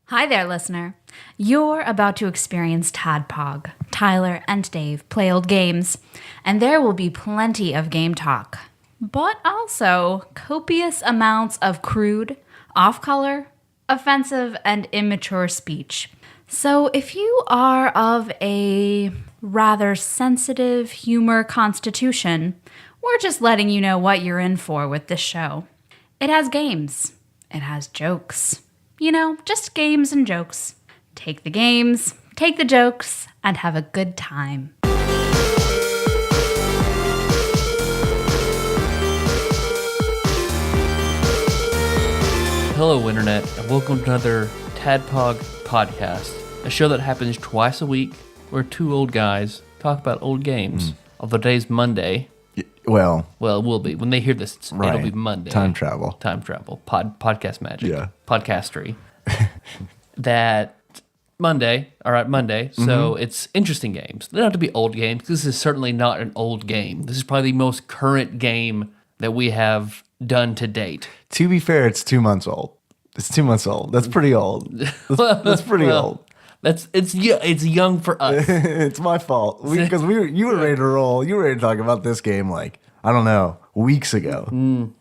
Hi there, listener. You're about to experience TADPOG. Tyler and Dave play old games, and there will be plenty of game talk, but also copious amounts of crude, off-color, offensive, and immature speech. So if you are of a rather sensitive humor constitution, we're just letting you know what you're in for with this show. It has games. It has jokes. You know, just games and jokes. Take the games, take the jokes, and have a good time. Hello, Internet, and welcome to another TADPOG podcast, a show that happens twice a week where two old guys talk about old games. Although today's Monday. Well, it will be. When they hear this, it'll be Monday. Time travel. Podcast magic. Yeah. Podcastery. That Monday. All right, Monday. So it's interesting games. They don't have to be old games. This is certainly not an old game. This is probably the most current game that we have done to date. To be fair, it's 2 months old. It's 2 months old. That's pretty old. That's pretty old. It's young for us. It's my fault because you were ready to roll. You were ready to talk about this game like I don't know weeks ago.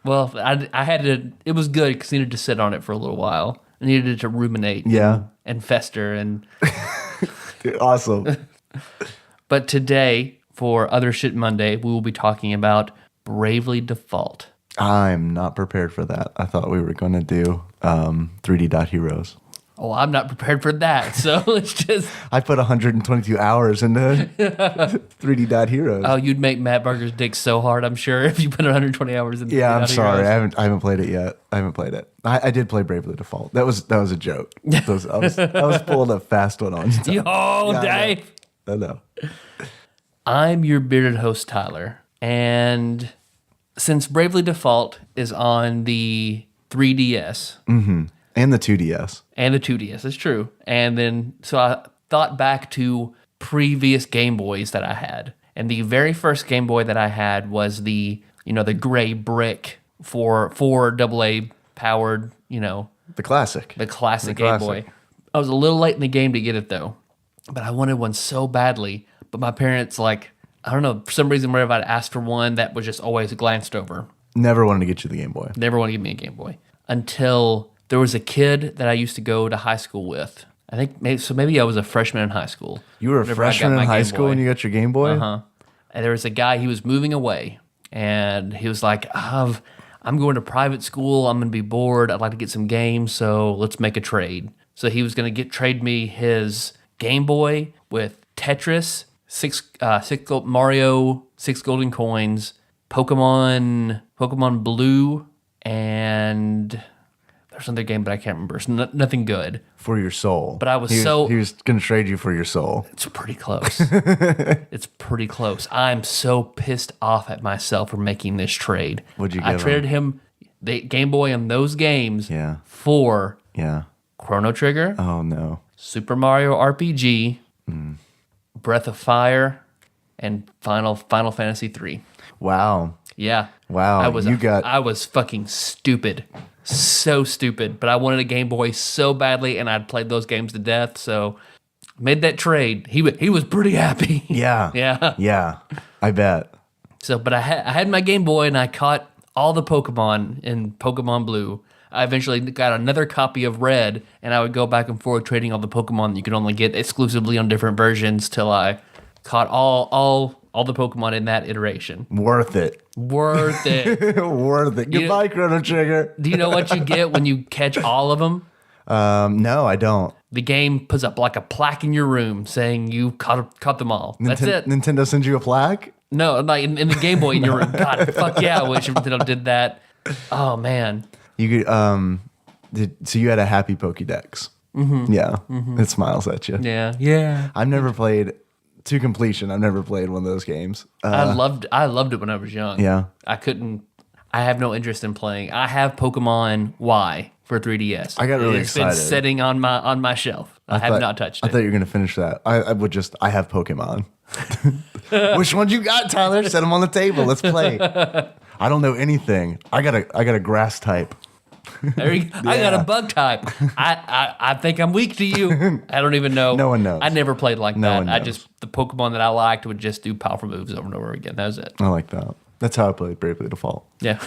Well, I had to. It was good because I needed to sit on it for a little while. I needed it to ruminate. Yeah. And fester and. Awesome. But today, for Other Shit Monday, we will be talking about Bravely Default. I'm not prepared for that. I thought we were going to do 3D Dot Heroes. Oh, I'm not prepared for that. So let's just. I put 122 hours into 3D Dot Heroes. Oh, you'd make Matt Barker's dick so hard, I'm sure, if you put 120 hours into. Yeah, I'm sorry. I haven't played it yet. I did play Bravely Default. That was a joke. I was pulling a fast one on you. Oh, Dave. I know. I'm your bearded host, Tyler, and since Bravely Default is on the 3DS. And the 2DS. And the 2DS, it's true. And then, so I thought back to previous Game Boys that I had. And the very first Game Boy that I had was the gray brick for AA powered, The classic. the classic Game Boy. I was a little late in the game to get it though. But I wanted one so badly. But my parents, I don't know, for some reason, whenever I'd asked for one, that was just always glanced over. Never wanted to get you the Game Boy. Never wanted to give me a Game Boy. Until there was a kid that I used to go to high school with. I think maybe I was a freshman in high school. You were a freshman in high school when you got your Game Boy? Uh-huh. And there was a guy, he was moving away. And he was like, I'm going to private school. I'm going to be bored. I'd like to get some games, so let's make a trade. So he was going to trade me his Game Boy with Tetris, Mario, 6 golden coins, Pokemon Blue, and there's another game, but I can't remember. It's nothing good. For your soul. But he was going to trade you for your soul. It's pretty close. It's pretty close. I'm so pissed off at myself for making this trade. What'd you I give traded him the Game Boy and those games for Chrono Trigger. Oh, no. Super Mario RPG, Breath of Fire, and Final Fantasy 3. Wow. Yeah. Wow. I was fucking stupid. So stupid. But I wanted a Game Boy so badly, and I'd played those games to death, so made that trade. He was pretty happy. Yeah. Yeah. Yeah. I bet. So, but I had my Game Boy, and I caught all the Pokemon in Pokemon Blue. I eventually got another copy of Red, and I would go back and forth trading all the Pokemon that you could only get exclusively on different versions till I caught all the Pokemon in that iteration. Worth it. Worth it. Worth it. Goodbye, Chrono Trigger. Do you know what you get when you catch all of them? No, I don't. The game puts up like a plaque in your room saying you caught them all. That's it. Nintendo sends you a plaque? No, like in the Game Boy in your room. God, fuck yeah, I wish Nintendo did that. Oh, man. You could, so you had a happy Pokédex. Mm-hmm. Yeah. Mm-hmm. It smiles at you. Yeah. Yeah. I've never played to completion. I've never played one of those games. I loved it when I was young. Yeah. I have no interest in playing. I have Pokemon Y for 3DS. I got really excited. excited. It's been sitting on my shelf. I have not touched it. I thought you were going to finish that. I have Pokemon. Which ones you got, Tyler? Set them on the table. Let's play. I don't know anything. I got a grass type. There you go. I got a bug type. I think I'm weak to you. I don't even know. No one knows. I never played like No that. one I knows. just, the Pokemon that I liked would just do powerful moves over and over again. That was it. I like that. That's how I played Bravely Default. Yeah.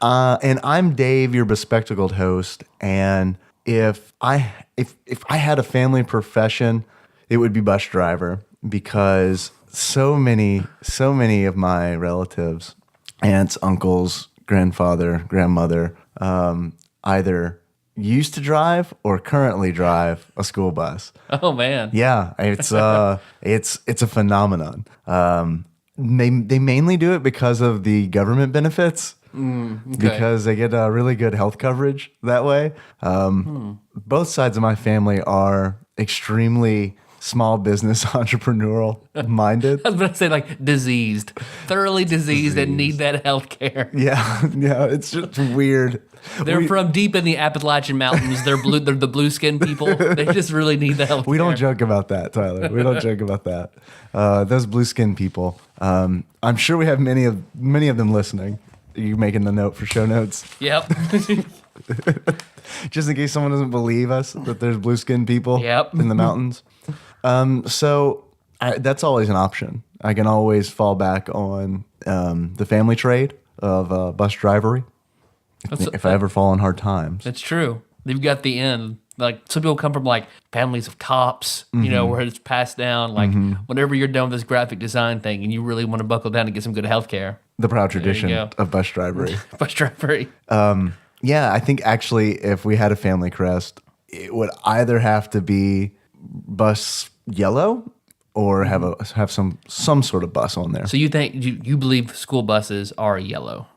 And I'm Dave, your bespectacled host. And if I had a family profession, it would be bus driver, because so many of my relatives, aunts, uncles, grandfather, grandmother, either used to drive or currently drive a school bus. Oh man. Yeah, it's a phenomenon. They mainly do it because of the government benefits, Okay. because they get really good health coverage that way. Both sides of my family are extremely small business entrepreneurial minded. I was going to say like diseased, thoroughly diseased and need that health care. Yeah, it's just weird. They're from deep in the Appalachian Mountains. They're the blue skin people. They just really need the health We care. don't joke about that, Tyler. We don't joke about that. Those blue skin people. I'm sure we have many of them listening. Are you making the note for show notes? Yep. Just in case someone doesn't believe us that there's blue skin people Yep. in the mountains. That's always an option. I can always fall back on the family trade of bus drivery if I ever fall on hard times. It's true. They've got the end. Like some people come from like families of cops, you know, where it's passed down. Like whenever you're done with this graphic design thing and you really want to buckle down and get some good health care. The proud tradition go. of bus drivery. Bus drivery. Yeah, I think actually if we had a family crest, it would either have to be bus yellow or have some sort of bus on there. So you think you believe school buses are yellow?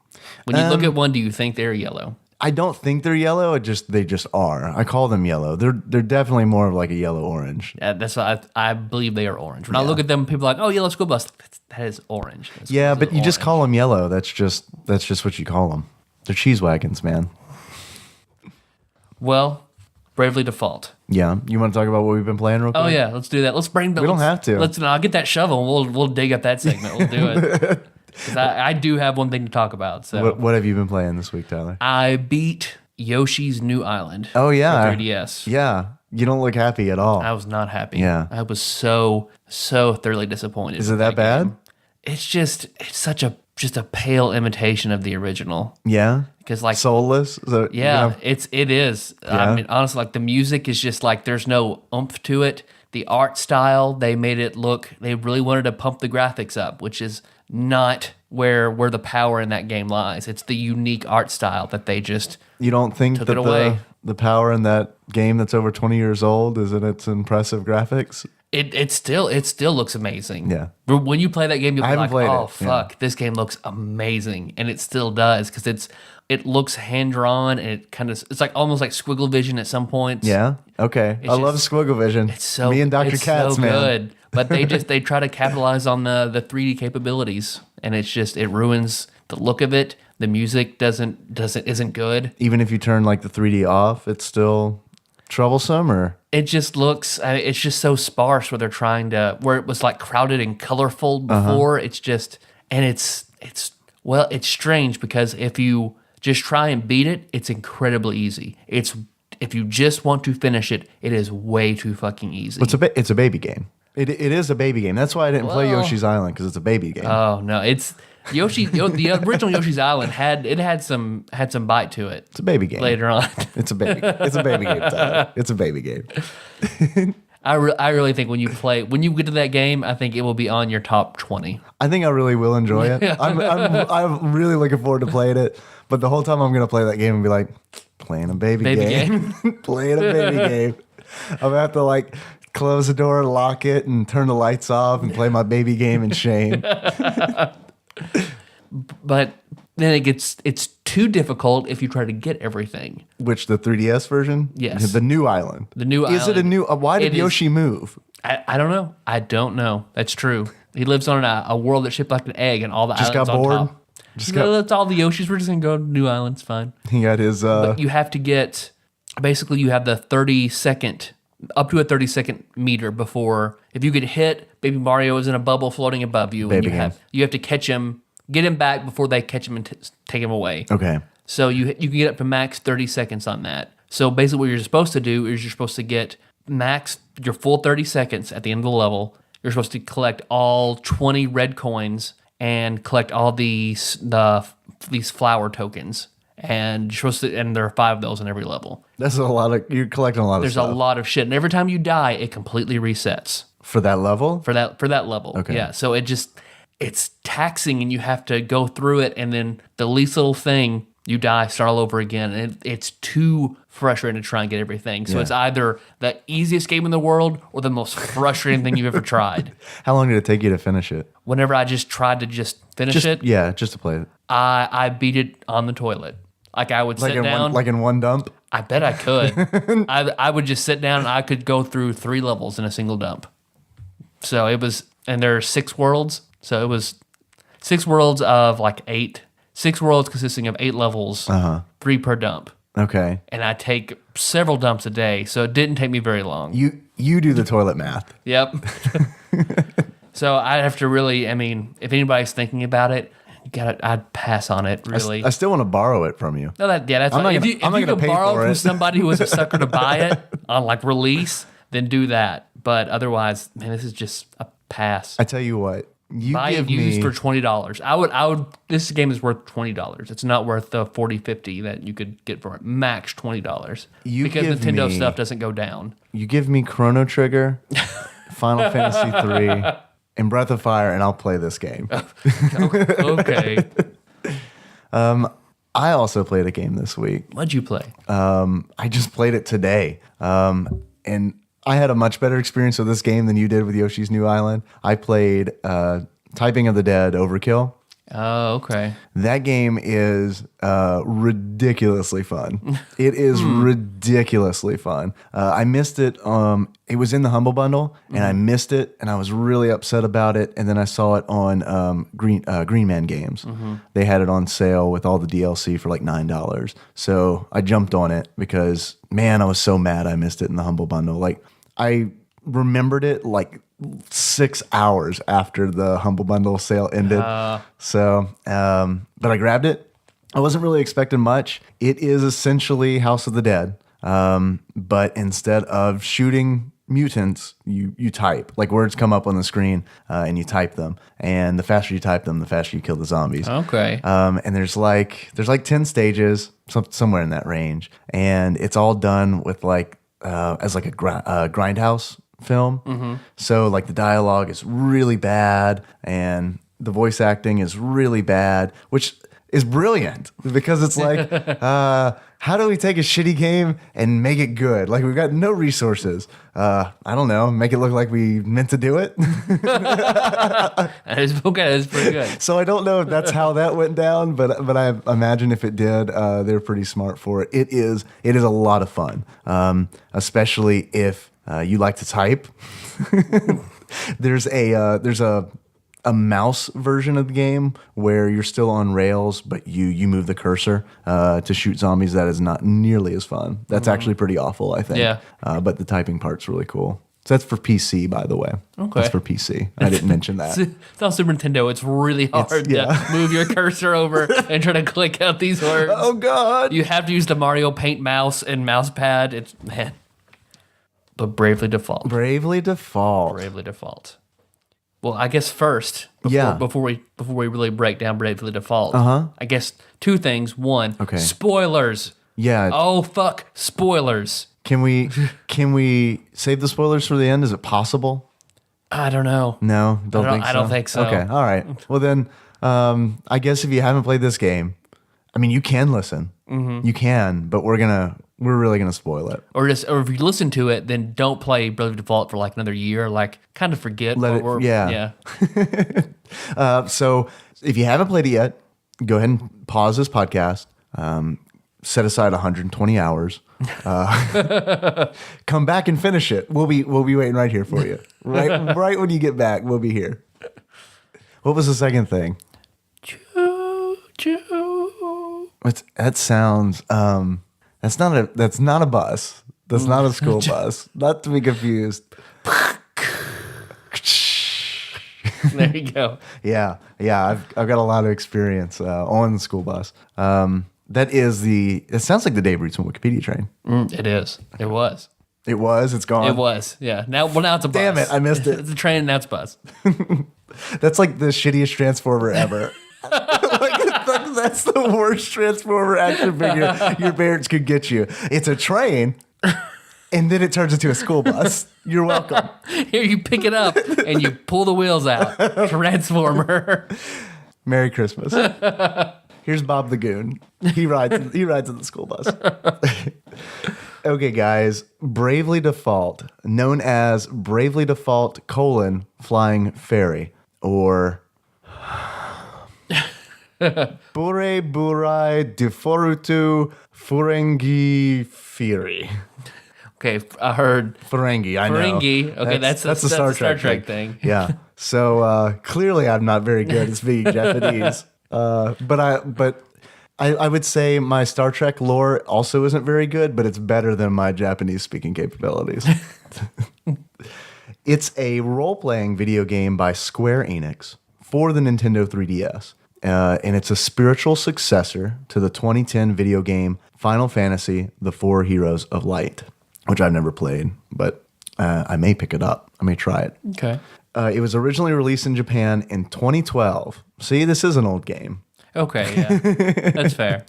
When you look at one, do you think they're yellow? I don't think they're yellow. They just are. I call them yellow. They're definitely more of like a yellow orange. That's why I believe they are orange. When I look at them, people are like, oh, yellow school bus. That is orange. That's Yeah, but you just orange. call them yellow. That's just what you call them. They're cheese wagons, man. Well, Bravely Default. Yeah, you want to talk about what we've been playing real quick? Oh yeah, let's do that. Let's bring. We don't have to. I'll get that shovel. And we'll dig up that segment. We'll do it. 'Cause I do have one thing to talk about. So What have you been playing this week, Tyler? I beat Yoshi's New Island. Oh yeah, for 3DS. Yeah, you don't look happy at all. I was not happy. Yeah. I was so thoroughly disappointed. Is it with that bad? game. It's such a pale imitation of the original. Yeah, Because like soulless. So, yeah, you know, it is. Yeah. I mean, honestly, like the music is just like there's no oomph to it. The art style, they made it look. They really wanted to pump the graphics up, which is not where the power in that game lies. It's the unique art style that they just. you don't think Took that it away. the power in that game that's over 20 years old is in its impressive graphics? It still looks amazing. Yeah. But when you play that game, you'll I be haven't like, played "Oh it, yeah. fuck, this game looks amazing," and it still does because it looks hand drawn and it's like almost like squiggle vision at some points. Yeah. Okay. I love Squiggle Vision. It's so me and Dr. it's Katz, so man. good. But they try to capitalize on the 3D capabilities, and it ruins the look of it. The music isn't good. Even if you turn like the 3D off, it's still troublesome. Or It just looks. It's just so sparse where where it was like crowded and colorful before. It's just it's strange because if you just try and beat it, it's incredibly easy. If you just want to finish it, it is way too fucking easy. it's a baby game. It is a baby game. That's why I didn't play Well- Yoshi's Island, because it's a baby game. Oh no, it's the original Yoshi's Island had some bite to it. It's a baby game. Later on, It's a baby game, Tyler. It's a baby game. I really think when you get to that game, I think it will be on your top 20. I think I really will enjoy it. I'm really looking forward to playing it. But the whole time I'm going to play that game and be like, playing a baby game. Playing a baby game. I'm going to have to like close the door, lock it, and turn the lights off and play my baby game in shame. But then it's too difficult if you try to get everything. Which, the 3DS version? Yes. The new island. The new Is it a island. new... why did It is- Yoshi move? I don't know. I don't know. That's true. He lives on a world that's shaped like an egg, and all the Just islands got bored? on top. Just No, got... that's all the Yoshis. We're just gonna go to New Island. It's fine. He got his... But you have to get basically you have the 30-second up to a 30-second meter before if you get hit, Baby Mario is in a bubble floating above you, Baby and game. you have to catch him, get him back before they catch him and take him away. Okay. So you can get up to max 30 seconds on that. So basically what you're supposed to do is you're supposed to get max your full 30 seconds at the end of the level. You're supposed to collect all 20 red coins and collect all these flower tokens. And you're supposed to, and there are 5 of those in every level. That's a lot of, you're collecting a lot of stuff. There's a lot of shit. And every time you die, it completely resets. For that level? For that level. Okay. Yeah. So it's taxing and you have to go through it, and then the least little thing, you die, start all over again. And it's too frustrating to try and get everything. So it's either the easiest game in the world or the most frustrating thing you've ever tried. How long did it take you to finish it? Whenever I just tried to finish it, Yeah, just to play it. I beat it on the toilet. Like I would sit down. In one dump? I bet I could. I would just sit down and I could go through 3 levels in a single dump. So it was, and there are 6 worlds. So it was 6 worlds of like 8. 6 worlds consisting of 8 levels, 3 per dump. Okay. And I take several dumps a day, so it didn't take me very long. You do the toilet math. Yep. So I have to really, I mean, if anybody's thinking about it, I'd pass on it, really. I still want to borrow it from you. No, that's I'm fine. not If you gonna can pay borrow for from it. somebody who was a sucker to buy it on like release, then do that. But otherwise, man, this is just a pass. I tell you what, you Buy give it used me for $20. I would. This game is worth $20. It's not worth the $40, $50 that you could get for it. Max $20. You because give Nintendo me- stuff doesn't go down. you give me Chrono Trigger, Final Fantasy 3, and Breath of Fire, and I'll play this game. Okay. I also played a game this week. What'd you play? I just played it today. And I had a much better experience with this game than you did with Yoshi's New Island. I played Typing of the Dead Overkill. Oh, okay. That game is ridiculously fun. It is ridiculously fun. I missed it. It was in the Humble Bundle, and I missed it, and I was really upset about it. And then I saw it on Green Man Games. They had it on sale with all the DLC for like $9. So I jumped on it because, man, I was so mad I missed it in the Humble Bundle. Like, I remembered it like 6 hours after the Humble Bundle sale ended. But I grabbed it. I wasn't really expecting much. It is essentially House of the Dead. But instead of shooting mutants, you type. Like, words come up on the screen and you type them. And the faster you type them, the faster you kill the zombies. Okay. And there's like 10 stages, somewhere in that range. And it's all done with like as like a grindhouse film. So like the dialogue is really bad and the voice acting is really bad, which is brilliant because it's like, how do we take a shitty game and make it good? Like, we've got no resources. I don't know, make it look like we meant to do it. That is okay. That's pretty good. So I don't know if that's how that went down, but I imagine if it did, they're pretty smart for it. It is a lot of fun, especially if you like to type. There's a mouse version of the game where you're still on rails, but you move the cursor to shoot zombies. That is not nearly as fun. That's actually pretty awful, I think. Yeah. But the typing part's really cool. So that's for PC, by the way. Okay. That's for PC. I didn't mention that. It's on Super Nintendo. It's really hard to move your cursor over and try to click out these words. Oh, God. You have to use the Mario Paint mouse and mouse pad. It's, man. But Bravely Default. Bravely Default. Bravely Default. Well, I guess first, before we really break down Bravely Default, I guess 2 things. 1, spoilers. Yeah. Oh, fuck, spoilers. Can we save the spoilers for the end? Is it possible? I don't know. No, I don't think so. Okay, all right. Well then, I guess if you haven't played this game, I mean, you can listen. You can, but we're really gonna spoil it. Or if you listen to it, then don't play Bravely Default for like another year. Like, kind of forget. Yeah. So if you haven't played it yet, go ahead and pause this podcast. Set aside 120 hours. Come back and finish it. We'll be waiting right here for you. Right when you get back, we'll be here. What was the second thing? Choo choo. That sounds. That's not a bus. That's not a school bus. Not to be confused. There you go. Yeah. I've got a lot of experience on the school bus. That is it sounds like the Dave Rootsman Wikipedia train. It is. It was. It was. It's gone. It was. Yeah. Now it's a bus. Damn it, I missed it. It's a train and now it's a bus. That's like the shittiest Transformer ever. That's the worst Transformer action figure your parents could get you. It's a train, and then it turns into a school bus. You're welcome. Here, you pick it up and you pull the wheels out. Transformer. Merry Christmas. Here's Bob the Goon. He rides in the school bus. Okay, guys. Bravely Default, known as Bravely Default: Flying Fairy, or Bure Burai Deforutu Furengi Fury. Okay, I heard Ferengi, I know. Ferengi. Okay, that's a Star Trek thing. Yeah. So clearly I'm not very good at speaking Japanese. But I would say my Star Trek lore also isn't very good, but it's better than my Japanese speaking capabilities. It's a role-playing video game by Square Enix for the Nintendo 3DS. And it's a spiritual successor to the 2010 video game Final Fantasy: The Four Heroes of Light, which I've never played, but I may pick it up. I may try it. Okay. It was originally released in Japan in 2012. See, this is an old game. Okay, yeah. That's fair.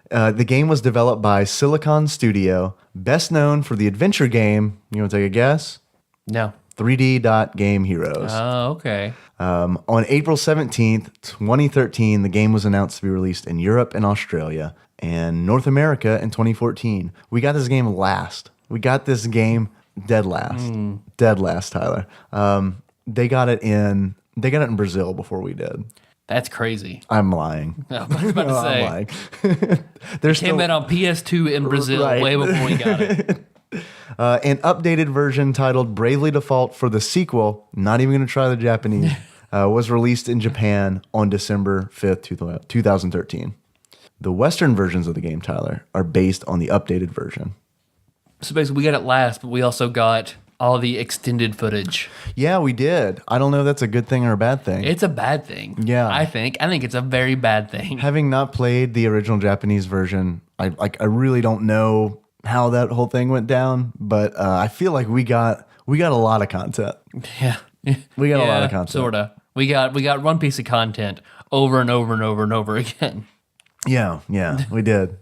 The game was developed by Silicon Studio, best known for the adventure game. You want to take a guess? No. 3D Game Heroes. Oh, okay. On April 17th, 2013, the game was announced to be released in Europe and Australia and North America in 2014. We got this game last. We got this game dead last. Dead last, Tyler. They got it in Brazil before we did. That's crazy. I'm lying. I was about to say. I'm lying. There's Came out on PS2 in Brazil Right. way before we got it. An updated version titled Bravely Default for the sequel, not even going to try the Japanese, was released in Japan on December 5th, 2013. The Western versions of the game, Tyler, are based on the updated version. So basically, we got it last, but we also got all the extended footage. Yeah, we did. I don't know if that's a good thing or a bad thing. It's a bad thing. Yeah. I think it's a very bad thing. Having not played the original Japanese version, I really don't know how that whole thing went down, but I feel like we got a lot of content. Yeah. We got a lot of content. Sorta. We got one piece of content over and over and over and over again. Yeah, we did.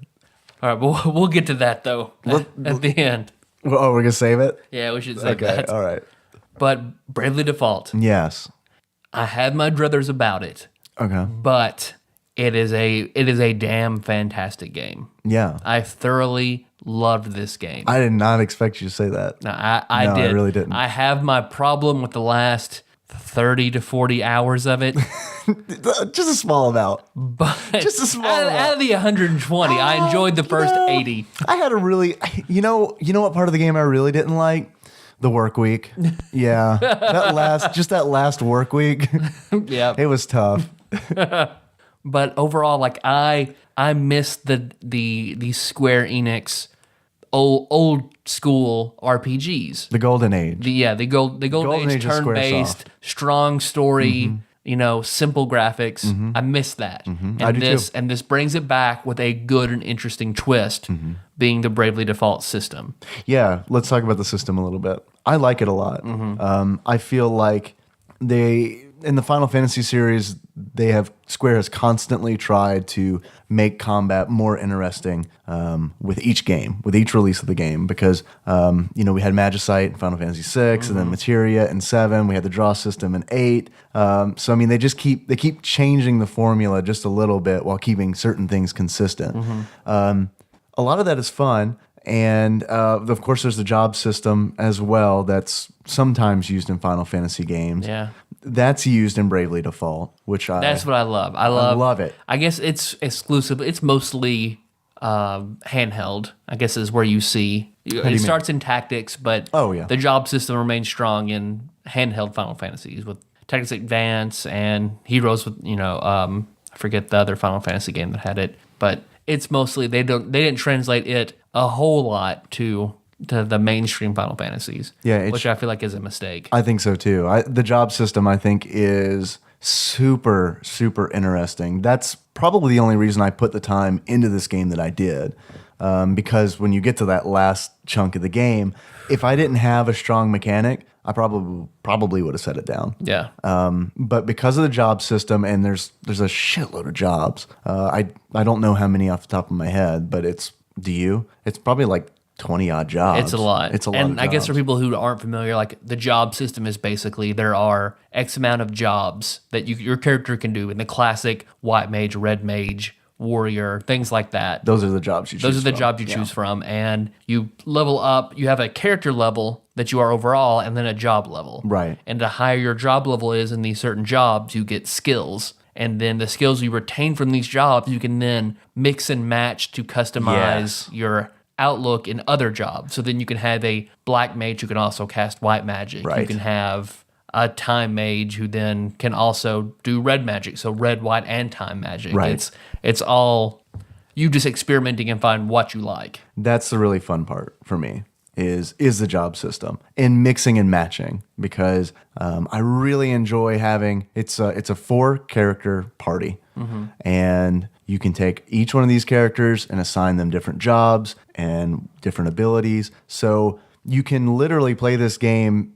All right, we'll get to that though at the end. Oh, we're gonna save it? Yeah, we should say Okay, that. all right. But Bravely Default, Yes. I had my druthers about it, Okay. but it is a damn fantastic game. Yeah. I thoroughly loved this game. I did not expect you to say that. No, I No, I did. really didn't. I have my problem with the last 30 to 40 hours of it. Just a small amount. But Just a small out amount. of the 120, I enjoyed the first 80. I had a really, you know what part of the game I really didn't like? The work week. Yeah. that last work week. Yeah. It was tough. But overall, like I missed the Square Enix old school RPGs. The golden age. The golden age Age of turn-based, Squaresoft. strong story, simple graphics. I miss that. And I do too. and this brings it back with a good and interesting twist, being the Bravely Default system. Yeah, let's talk about the system a little bit. I like it a lot. I feel like in the Final Fantasy series, Square has constantly tried to make combat more interesting with each game, with each release of the game, because we had Magicite in Final Fantasy VI, and then Materia in 7. We had the draw system in 8. So I mean, they keep changing the formula just a little bit while keeping certain things consistent. A lot of that is fun. And of course, there's the job system as well that's sometimes used in Final Fantasy games. Yeah. That's used in Bravely Default, That's what I love. I love it. I guess it's exclusive. It's mostly handheld, I guess is where you see. It starts in tactics, but the job system remains strong in handheld Final Fantasies with Tactics Advance and Heroes with, I forget the other Final Fantasy game that had it, but it's mostly, they didn't translate it a whole lot to the mainstream Final Fantasies, Yeah, which I feel like is a mistake. I think so too. The job system, I think, is super, super interesting. That's probably the only reason I put the time into this game that I did. Because when you get to that last chunk of the game, if I didn't have a strong mechanic, I probably would have set it down. Yeah. But because of the job system, and there's a shitload of jobs. I don't know how many off the top of my head, but it's probably like 20 odd jobs. It's a lot. It's a lot. And of I guess jobs. for people who aren't familiar, like the job system is basically there are X amount of jobs that your character can do in the classic white mage, red mage, warrior, things like that. Those are the jobs you choose. Those are the from. jobs you choose from, and you level up. You have a character level that you are overall, and then a job level. Right. And the higher your job level is in these certain jobs, you get skills. And then the skills you retain from these jobs, you can then mix and match to customize your outlook in other jobs. So then you can have a black mage who can also cast white magic. Right. You can have a time mage who then can also do red magic. So red, white, and time magic. Right. It's all you just experimenting and find what you like. That's the really fun part for me is the job system and mixing and matching, because I really enjoy having it's a 4-character party, and you can take each one of these characters and assign them different jobs and different abilities, so you can literally play this game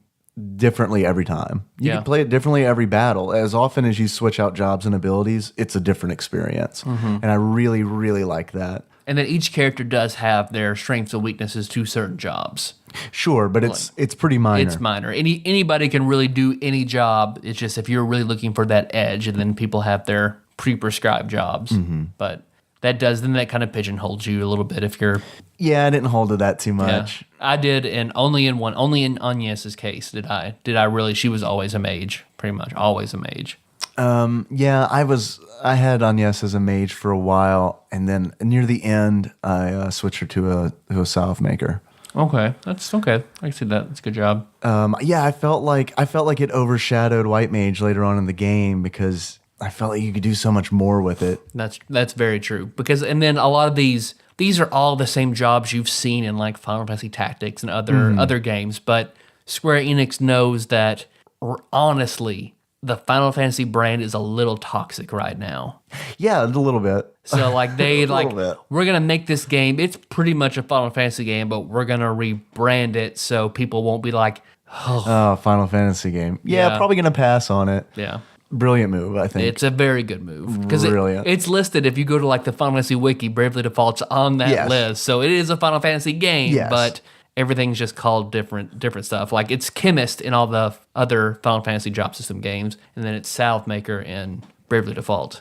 differently every time. You Yeah. can play it differently every battle. As often as you switch out jobs and abilities, it's a different experience, and I really, really like that. And then each character does have their strengths and weaknesses to certain jobs. Sure, but it's pretty minor. It's minor. Anybody can really do any job. It's just if you're really looking for that edge, and then people have their pre-prescribed jobs. But that kind of pigeonholes you a little bit if you're. Yeah, I didn't hold to that too Yeah. much. I did, and only in Agnes's case did I really. She was always a mage, pretty much always a mage. Yeah, I had Agnes as a mage for a while, and then near the end, I switched her to a salve maker. Okay, that's okay. I can see that. That's a good job. Yeah, I felt like it overshadowed white mage later on in the game because I felt like you could do so much more with it. That's very true. And then a lot of these are all the same jobs you've seen in like Final Fantasy Tactics and other games, but Square Enix knows that honestly, the Final Fantasy brand is a little toxic right now. Yeah, a little bit. So like they bit. we're gonna make this game. It's pretty much a Final Fantasy game, but we're gonna rebrand it so people won't be like, Oh, Final Fantasy game. Yeah, Yeah. probably gonna pass on it. yeah. Brilliant move, I think. It's a very good move because Brilliant. it's listed. If you go to like the Final Fantasy wiki, Bravely Default's on that Yes. list, so it is a Final Fantasy game, Yes. but everything's just called different stuff. Like it's Chemist in all the other Final Fantasy job system games, and then it's Salve Maker in Bravely Default.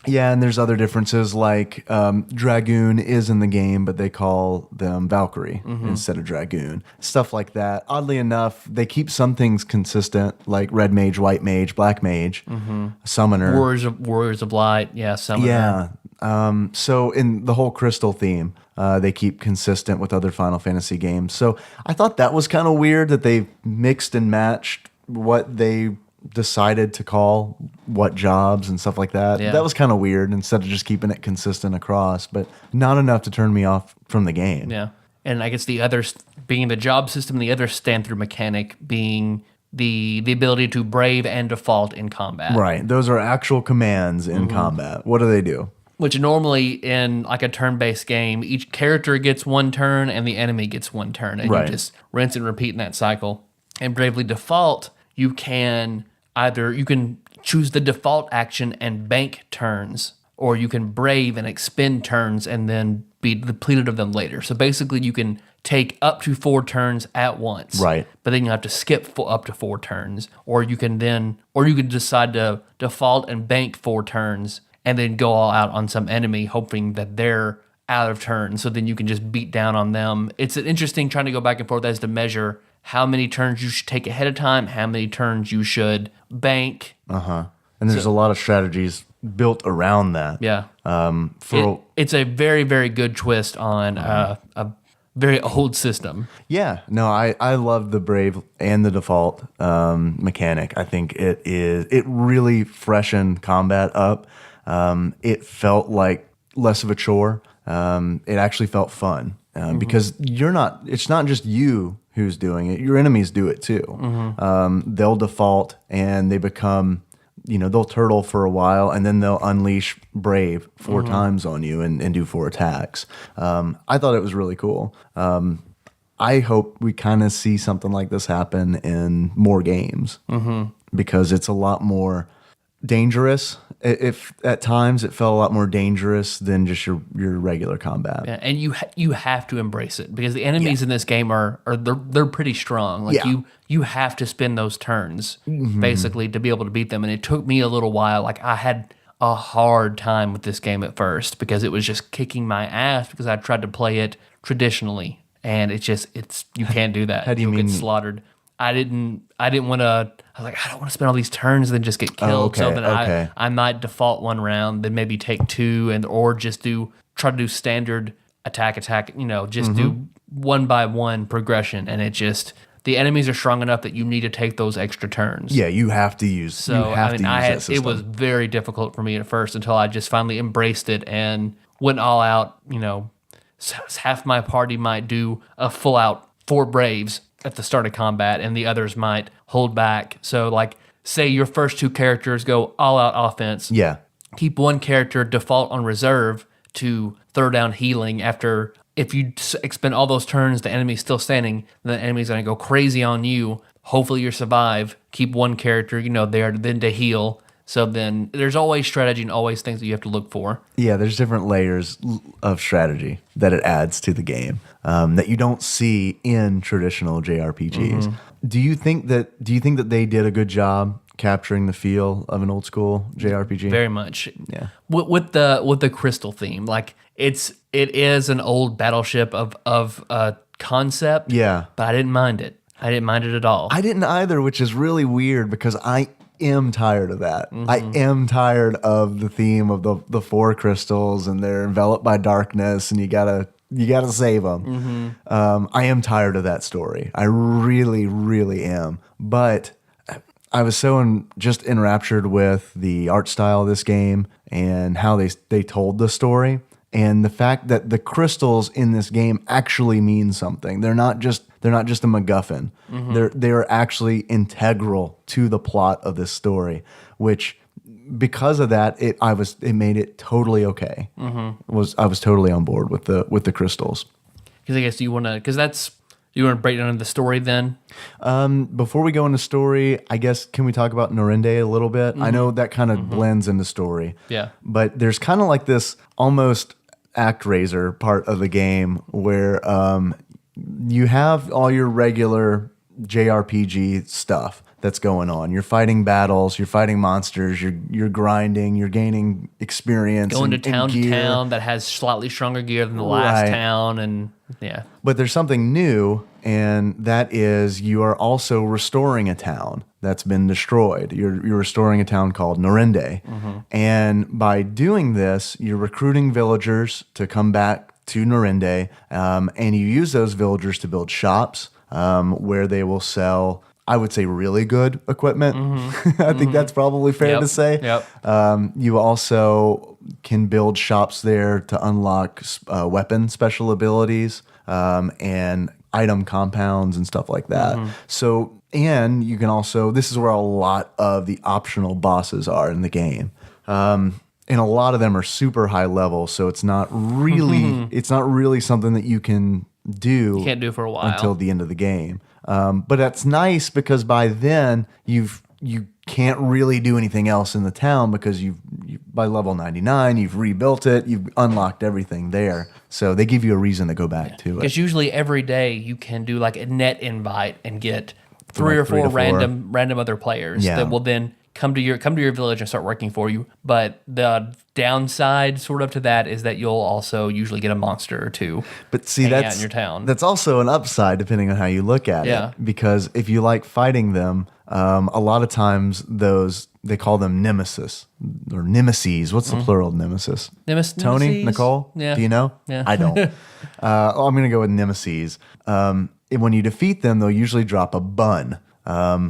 Yeah, and there's other differences like Dragoon is in the game, but they call them Valkyrie instead of Dragoon. Stuff like that. Oddly enough, they keep some things consistent, like Red Mage, White Mage, Black Mage, Summoner. Warriors of Light, yeah, Summoner. Yeah. So in the whole Crystal theme, they keep consistent with other Final Fantasy games. So I thought that was kind of weird that they mixed and matched what they decided to call what jobs and stuff like that. Yeah. That was kind of weird instead of just keeping it consistent across, but not enough to turn me off from the game. Yeah. And I guess the others being the job system, the other stand-through mechanic being the ability to brave and default in combat. Right. Those are actual commands in combat. What do they do? Which normally in like a turn-based game, each character gets one turn and the enemy gets one turn. And Right. you just rinse and repeat in that cycle. And Bravely Default, you can choose the default action and bank turns, or you can brave and expend turns and then be depleted of them later. So basically you can take up to 4 turns at once. Right. But then you have to skip up to 4 turns. Or you can decide to default and bank 4 turns and then go all out on some enemy, hoping that they're out of turn. So then you can just beat down on them. It's an interesting trying to go back and forth as to measure how many turns you should take ahead of time, how many turns you should bank. And there's a lot of strategies built around that. Yeah. It's a very, very good twist on a very old system. Yeah, no, I love the Brave and the default mechanic. I think it really freshened combat up. It felt like less of a chore. It actually felt fun because it's not just you who's doing it. Your enemies do it too. They'll default and they become they'll turtle for a while and then they'll unleash Brave 4 times on you and do 4 attacks. I thought it was really cool. I hope we kind of see something like this happen in more games because it's a lot more dangerous. If at times it felt a lot more dangerous than just your regular combat. Yeah, and you have to embrace it because the enemies in this game are they're pretty strong. Like you have to spend those turns basically to be able to beat them. And it took me a little while. Like I had a hard time with this game at first because it was just kicking my ass because I tried to play it traditionally. And it's you can't do that. How do you mean? Get slaughtered. I didn't want to. I was like, I don't want to spend all these turns and then just get killed. So then I might default 1 round, then maybe take 2, or just try to do standard attack. Just do 1 by 1 progression, and the enemies are strong enough that you need to take those extra turns. Yeah, you have to use. So it was very difficult for me at first until I just finally embraced it and went all out. Half my party might do a full out 4 Braves at the start of combat, and the others might hold back. So, like, say your first 2 characters go all out offense. Yeah. Keep 1 character default on reserve to throw down healing after. If you expend all those turns, the enemy's still standing, the enemy's going to go crazy on you. Hopefully you survive. Keep 1 character, there then to heal. So then there's always strategy and always things that you have to look for. Yeah, there's different layers of strategy that it adds to the game that you don't see in traditional JRPGs. Do you think that they did a good job capturing the feel of an old school JRPG? Very much. Yeah. With the crystal theme, like it is an old battleship of a concept. Yeah. But I didn't mind it. I didn't mind it at all. I didn't either, which is really weird because I am tired of that. I am tired of the theme of the 4 crystals and they're enveloped by darkness and you gotta save them. I am tired of that story. I really, really am. But I was so just enraptured with the art style of this game and how they told the story. And the fact that the crystals in this game actually mean something. They're not just a MacGuffin. They're actually integral to the plot of this story, which because of that, it made it totally okay. I was totally on board with the crystals. Because I guess you want to break down the story then? Before we go into story, I guess can we talk about Norinde a little bit? I know that kind of blends into story. Yeah. But there's kind of like this almost ActRaiser part of the game where you have all your regular JRPG stuff that's going on. You're fighting battles, you're fighting monsters, you're grinding, you're gaining experience. Going and, to town and gear. to town that has slightly stronger gear than the last town, and yeah. But there's something new, and that is you are also restoring a town that's been destroyed. You're restoring a town called Norinde. And by doing this, you're recruiting villagers to come back to Norinde, and you use those villagers to build shops where they will sell, I would say, really good equipment. I think that's probably fair to say. You also can build shops there to unlock weapon special abilities and item compounds and stuff like that. So, and you can also, this is where a lot of the optional bosses are in the game. And a lot of them are super high level, so it's not really something that you can do. You can't do for a while until the end of the game. But that's nice because by then you can't really do anything else in the town because you by level 99 you've rebuilt it, you've unlocked everything there. So they give you a reason to go back to it. Because usually every day you can do like a net invite and get three or four random other players that will then come to your village and start working for you. But the downside sort of to that is that you'll also usually get a monster or two. But see, that's in your town. That's also an upside depending on how you look at it. Because if you like fighting them, a lot of times they call them nemesis or nemesis. What's the plural of nemesis? Tony, nemesis? Nicole, yeah. Do you know? Yeah. I don't. I'm going to go with nemesis. When you defeat them, they'll usually drop a bun.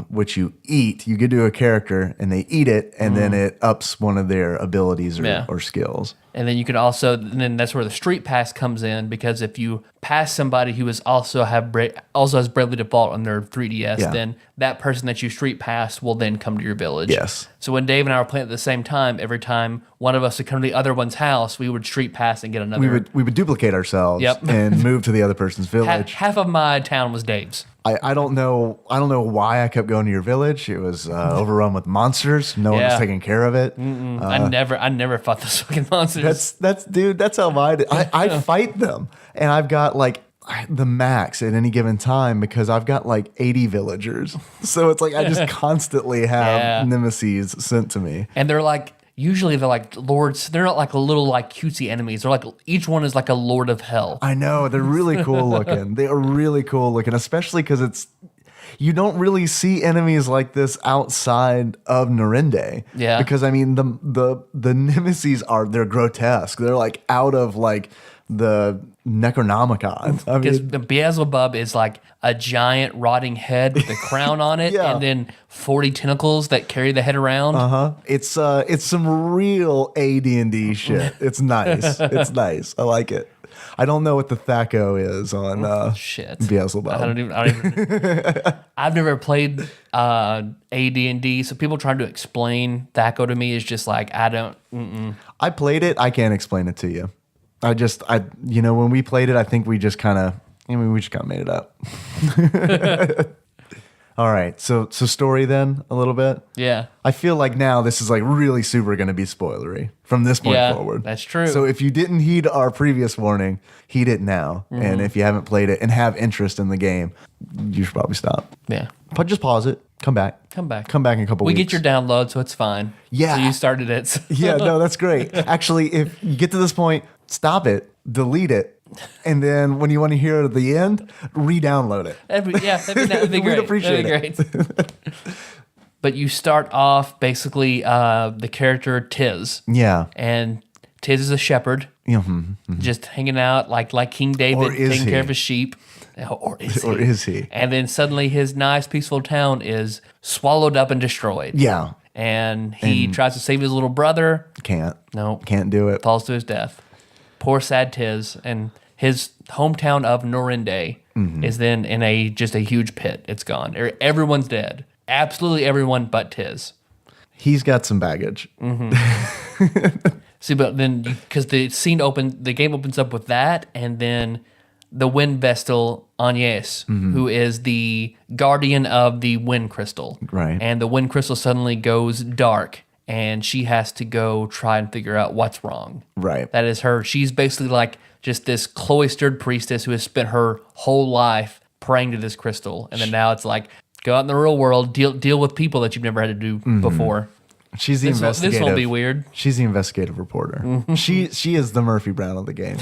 Which you eat. You get to a character and they eat it, and then it ups one of their abilities or skills. And then you can also, and then that's where the street pass comes in, because if you pass somebody who is also has Bravely Default on their 3DS, Yeah. then that person that you street pass will then come to your village. Yes. So when Dave and I were playing at the same time, every time one of us would come to the other one's house, we would street pass and get another. We would duplicate ourselves Yep. and move to the other person's village. Half of my town was Dave's. I don't know why I kept going to your village. It was overrun with monsters. No one was Yeah. taking care of it. I never fought those fucking monsters. That's how I fight them, and I've got like the max at any given time because I've got like 80 villagers. So it's like I just constantly have Yeah. nemesis sent to me. And they're like, usually they're like lords. They're not like little like cutesy enemies. They're like, each one is like a lord of hell. I know, they're really cool looking. They are really cool looking, especially because you don't really see enemies like this outside of Norinde. Yeah. Because I mean the nemesis they're grotesque. They're like out of like the Necronomicon. I Because mean, the Beelzebub is like a giant rotting head with a crown on it, Yeah. and then 40 tentacles that carry the head around. it's some real AD&D shit. It's nice. It's nice. I like it. I don't know what the Thaco is on Shit. Beelzebub. I don't even. I've never played AD&D, so people trying to explain Thaco to me is just like, I don't. I played it. I can't explain it to you. When we played it, I think we just kind of made it up. All right. So story then a little bit. Yeah. I feel like now this is like really super going to be spoilery from this point Yeah, forward. that's true. So if you didn't heed our previous warning, heed it now. Mm-hmm. And if you haven't played it and have interest in the game, you should probably stop. Yeah. But just pause it. Come back. Come back. Come back in a couple We weeks. get your download, so it's fine. Yeah. So you started it. So- Yeah, no, that's great. Actually, if you get to this point, stop it, delete it, and then when you want to hear the end, re-download it. That'd be We'd great. appreciate That'd be great. But you start off basically the character Tiz. Yeah. And Tiz is a shepherd, just hanging out like King David, Or is taking care he? of his sheep. Or is he? Or is he? And then suddenly his nice, peaceful town is swallowed up and destroyed. Yeah. And he tries to save his little brother. Can't. No. Can't do it. Falls to his death. Poor sad Tiz. And his hometown of Norinde is then in just a huge pit. It's gone. Everyone's dead. Absolutely everyone but Tiz. He's got some baggage. See, but then because the game opens up with that, and then the wind vestal Agnes, who is the guardian of the wind crystal, Right. And the wind crystal suddenly goes dark, and she has to go try and figure out what's wrong. Right. That is her. She's basically like just this cloistered priestess who has spent her whole life praying to this crystal, and then now it's like go out in the real world, deal with people that you've never had to do before. She's the This investigative. won't be weird. She's the investigative reporter. She is the Murphy Brown of the game.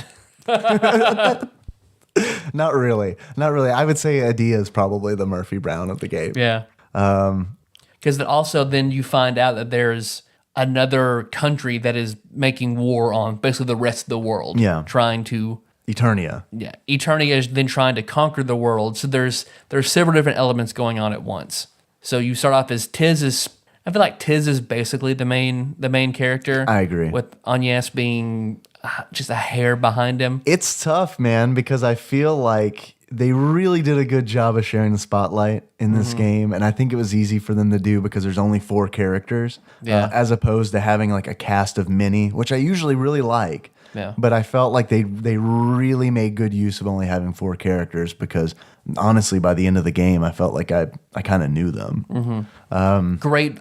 Not really. Not really. I would say Adia is probably the Murphy Brown of the game. Yeah. Because also then you find out that there's another country that is making war on basically the rest of the world. Yeah. Trying to Eternia. Eternia is then trying to conquer the world. So there's several different elements going on at once. So you start off as I feel like Tiz is basically the main character. I agree. With Agnes being just a hair behind him. It's tough, man, because I feel like they really did a good job of sharing the spotlight in this game, and I think it was easy for them to do because there's only 4 characters, as opposed to having like a cast of many, which I usually really like. Yeah. But I felt like they really made good use of only having 4 characters because honestly, by the end of the game, I felt like I kind of knew them. Great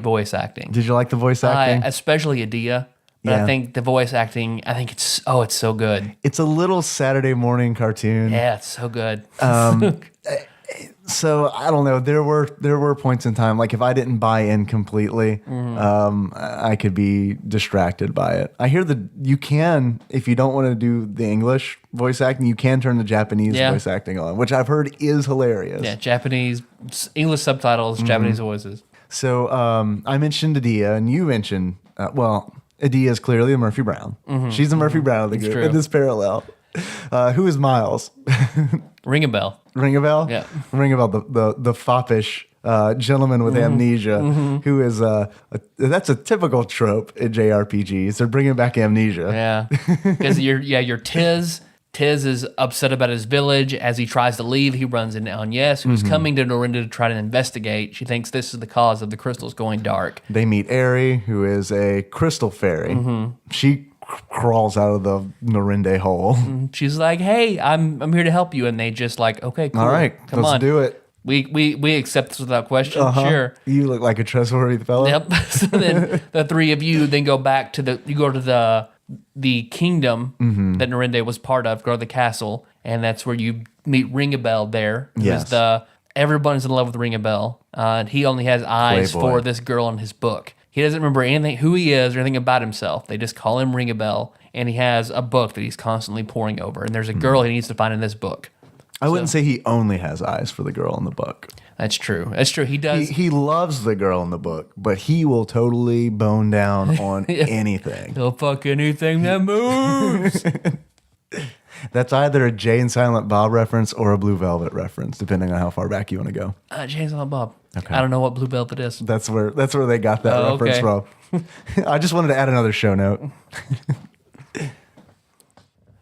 voice acting. Did you like the voice acting? Especially Adia. But I Yeah. think the voice acting, it's so good. It's a little Saturday morning cartoon. Yeah, it's so good. So I don't know. There were points in time, like if I didn't buy in completely, I could be distracted by it. I hear that you can, if you don't want to do the English voice acting, you can turn the Japanese voice acting on, which I've heard is hilarious. Yeah, Japanese, English subtitles, Japanese voices. So I mentioned Adia, and you mentioned, Adia is clearly a Murphy Brown. She's a Murphy Brown of the group true. in this parallel. Who is Miles? Ring a bell. Ring a bell? Yeah. Ring a bell, the foppish gentleman with amnesia, who is that's a typical trope in JRPGs. They're bringing back amnesia. Yeah, because your Tiz. Tiz is upset about his village. As he tries to leave, he runs into Agnes, who's coming to Norinda to try to investigate. She thinks this is the cause of the crystals going dark. They meet Aerie, who is a crystal fairy. She crawls out of the Norinda hole. She's like, "Hey, I'm here to help you," and they just like, "Okay, cool. All right, come let's on, do it. We accept this without question. Sure." You look like a trustworthy fellow. Yep. So then the three of you then go back to the kingdom that Norinda was part of, go to the castle, and that's where you meet Ringabel there. Yes. Everyone's in love with Ringabel. And he only has eyes Playboy. for this girl in his book. He doesn't remember anything, who he is or anything about himself. They just call him Ringabel, and he has a book that he's constantly poring over. And there's a girl he needs to find in this book. I wouldn't say he only has eyes for the girl in the book. That's true. That's true. He does. He loves the girl in the book, but he will totally bone down on anything. He'll fuck anything that moves. That's either a Jay and Silent Bob reference or a Blue Velvet reference, depending on how far back you want to go. James on Bob. Okay. I don't know what Blue Velvet is. That's where they got that reference okay. from. I just wanted to add another show note.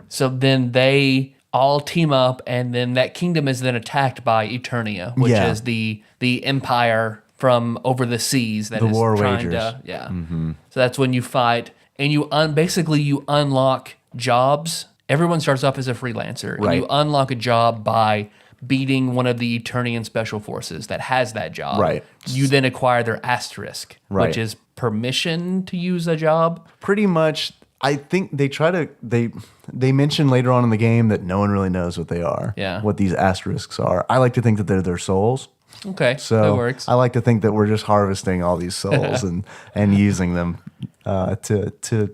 So then they all team up, and then that kingdom is then attacked by Eternia, which is the empire from over the seas that The is War trying Wagers. to So that's when you fight, and you basically you unlock jobs. Everyone starts off as a freelancer, and you unlock a job by beating one of the Eternian special forces that has that job. Right. You then acquire their asterisk, Right. which is permission to use a job. Pretty much, I think they mention later on in the game that no one really knows what they are. Yeah. What these asterisks are. I like to think that they're their souls. Okay, So that works. I like to think that we're just harvesting all these souls and using them to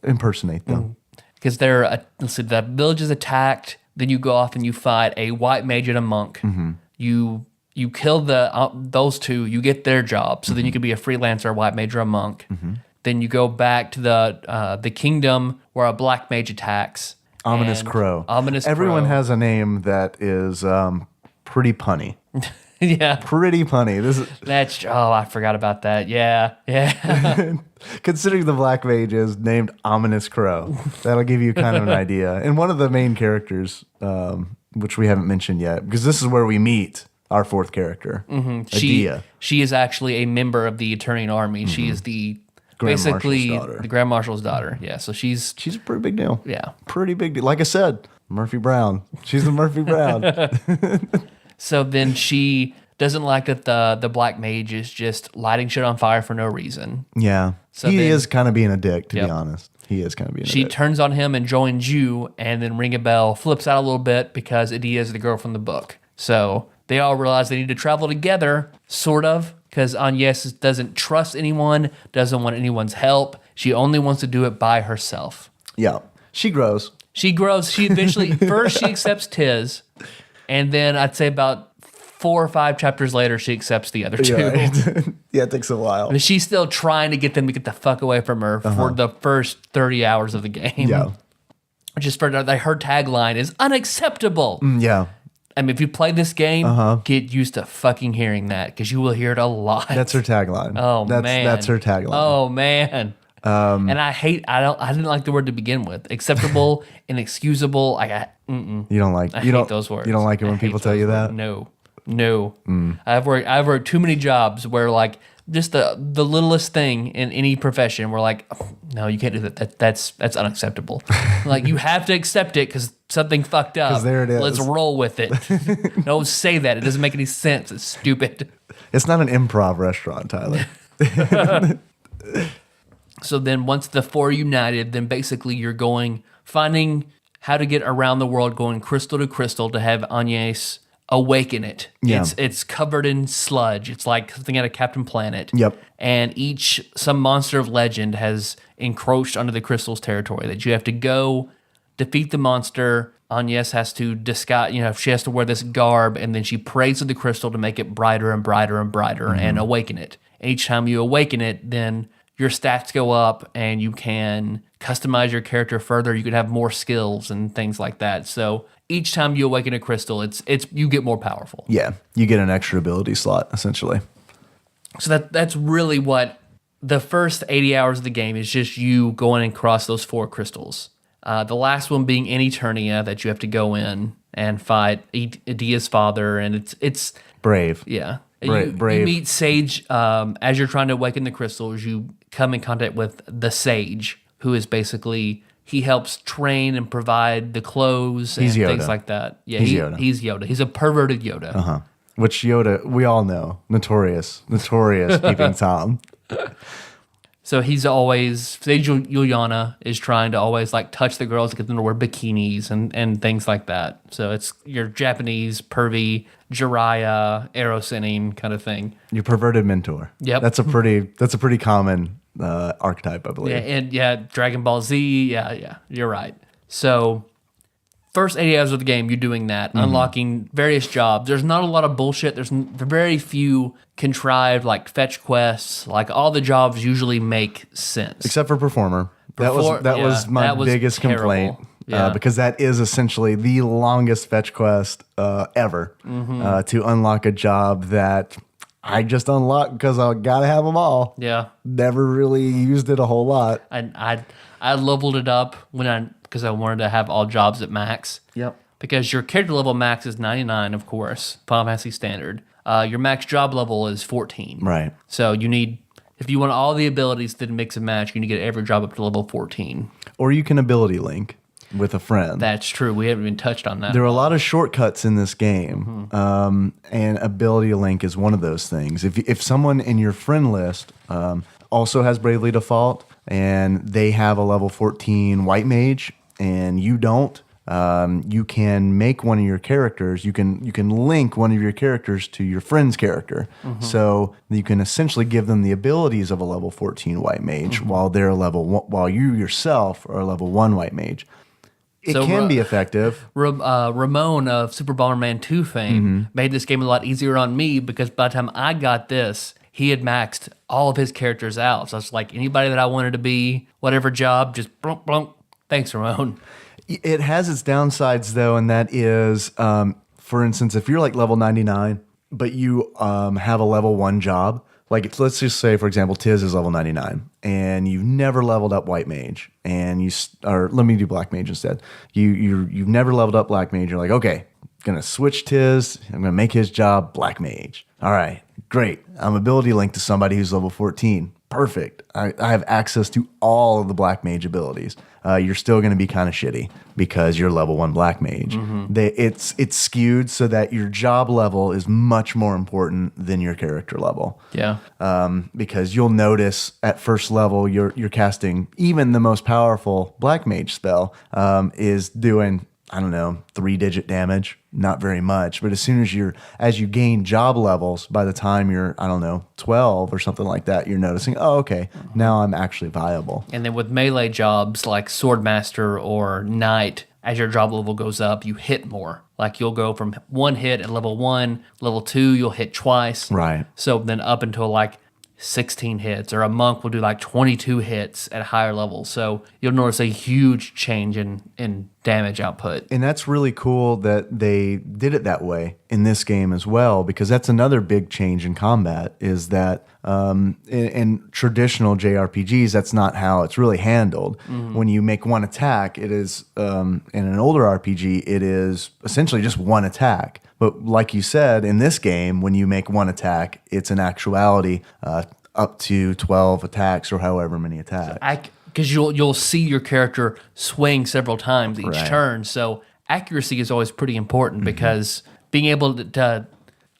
impersonate them. Because let's see, the village is attacked. Then you go off and you fight a white mage and a monk. You kill those two. You get their job. So then you can be a freelancer, a white mage, or a monk. Then you go back to the kingdom where a black mage attacks. Ominous and Crow. Ominous Everyone Crow. has a name that is pretty punny. Yeah. Pretty punny. I forgot about that. Yeah. Considering the Black Mage is named Ominous Crow, that'll give you kind of an idea. And one of the main characters, which we haven't mentioned yet, because this is where we meet our fourth character, Adia. She is actually a member of the Eternian army. She is the Grand basically Marshal's daughter. the Grand Marshal's daughter. Yeah. So she's She's a pretty big deal. yeah. Pretty big deal. Like I said, Murphy Brown. She's the Murphy Brown. So then she doesn't like that the black mage is just lighting shit on fire for no reason. Yeah. So he then- is kind of being a dick, to Yep. be honest. He is kind of being a She dick. turns on him and joins you, and then Ringabel flips out a little bit because Adia is the girl from the book. So they all realize they need to travel together, sort of, because Agnes doesn't trust anyone, doesn't want anyone's help. She only wants to do it by herself. Yeah. She grows. She grows. She eventually, first she accepts Tiz, and then I'd say about 4 or 5 chapters later, she accepts the other two. Yeah, right. Yeah, it takes a while. But she's still trying to get them to get the fuck away from her for the first 30 hours of the game. Yeah. Just for her tagline is unacceptable. Yeah. I mean, if you play this game, get used to fucking hearing that because you will hear it a lot. That's her tagline. Oh man. man, That's her tagline. Oh man. And I didn't like the word to begin with. Acceptable, inexcusable. You don't like I you hate don't those words. You don't like it I when hate people tell you those that? words. No. I've worked too many jobs where like just the littlest thing in any profession we're like, oh, no, you can't do that. That's unacceptable. Like you have to accept it because something fucked up. 'Cause there it is. Let's roll with it. Don't say that. It doesn't make any sense. It's stupid. It's not an improv restaurant, Tyler. So then once the four are united, then basically you're finding how to get around the world, going crystal to crystal to have Agnes awaken it. Yeah. It's covered in sludge. It's like something out of Captain Planet. Yep. And some monster of legend has encroached onto the crystal's territory that you have to go defeat the monster. Agnes has to disguise, she has to wear this garb, and then she prays to the crystal to make it brighter and brighter and brighter and awaken it. And each time you awaken it, then your stats go up and you can customize your character further. You can have more skills and things like that. So each time you awaken a crystal, it's you get more powerful. Yeah, you get an extra ability slot essentially. So that's really what the first 80 hours of the game is, just you going and cross those 4 crystals. The last one being in Eternia, that you have to go in and fight Adia's father, and it's Brave. yeah. Brave. You meet Sage as you're trying to awaken the crystals. You come in contact with the Sage, who is basically, he helps train and provide the clothes and things like that. Yeah, he's Yoda. He's Yoda. He's a perverted Yoda. Uh-huh. Which Yoda, we all know, notorious peeping Tom. So he's always, Sage Juliana is trying to always like touch the girls to get them to wear bikinis and things like that. So it's your Japanese pervy Jiraiya arrow sending kind of thing. Your perverted mentor. Yep. That's a pretty common archetype, I believe. Yeah, Dragon Ball Z. Yeah, you're right. So first 80 hours of the game, you're doing that, unlocking various jobs. There's not a lot of bullshit. There's very few contrived like fetch quests. Like all the jobs usually make sense. Except for Performer. That was my biggest complaint. Yeah. Because that is essentially the longest fetch quest ever to unlock a job that I just unlocked because I gotta have them all. Yeah. Never really used it a whole lot. I leveled it up because I wanted to have all jobs at max. Yep. Because your character level max is 99, of course, Final Fantasy standard. Your max job level is 14. Right. So you need, if you want all the abilities to mix and match, you need to get every job up to level 14. Or you can ability link with a friend. That's true. We haven't even touched on that. There are a lot of shortcuts in this game, and ability link is one of those things. If someone in your friend list also has Bravely Default and they have a level 14 white mage and you don't, you can make one of your characters. You can link one of your characters to your friend's character, so you can essentially give them the abilities of a level 14 white mage while they're while you yourself are a level 1 white mage. It can be effective. Ramon of Super Bomberman 2 fame made this game a lot easier on me because by the time I got this, he had maxed all of his characters out. So it's like anybody that I wanted to be, whatever job, just blunk, blunk. Thanks, Ramon. It has its downsides, though, and that is, for instance, if you're like level 99, but you have a level 1 job, like let's just say, for example, Tiz is level 99, and you've never leveled up White Mage, and or let me do Black Mage instead. You've never leveled up Black Mage. You're like, okay, gonna switch Tiz. I'm gonna make his job Black Mage. All right, great. I'm ability linked to somebody who's level 14. Perfect. I have access to all of the Black Mage abilities. You're still going to be kind of shitty because you're level 1 Black Mage. It's skewed so that your job level is much more important than your character level. Yeah. Because you'll notice at first level you're casting even the most powerful Black Mage spell is doing, I don't know, 3-digit damage. Not very much, but as soon as you gain job levels, by the time you're, I don't know, 12 or something like that, you're noticing, oh, okay, now I'm actually viable. And then with melee jobs like Swordmaster or Knight, as your job level goes up, you hit more. Like you'll go from 1 hit at level 1, level 2, you'll hit twice. Right. So then up until like 16 hits, or a monk will do like 22 hits at higher levels. So you'll notice a huge change in damage output. And that's really cool that they did it that way in this game as well, because that's another big change in combat is that in traditional JRPGs, that's not how it's really handled. When you make one attack, it is, in an older RPG, it is essentially just one attack. But like you said, in this game, when you make one attack, it's in actuality up to 12 attacks or however many attacks. Because you'll see your character swing several times each turn. So accuracy is always pretty important because being able to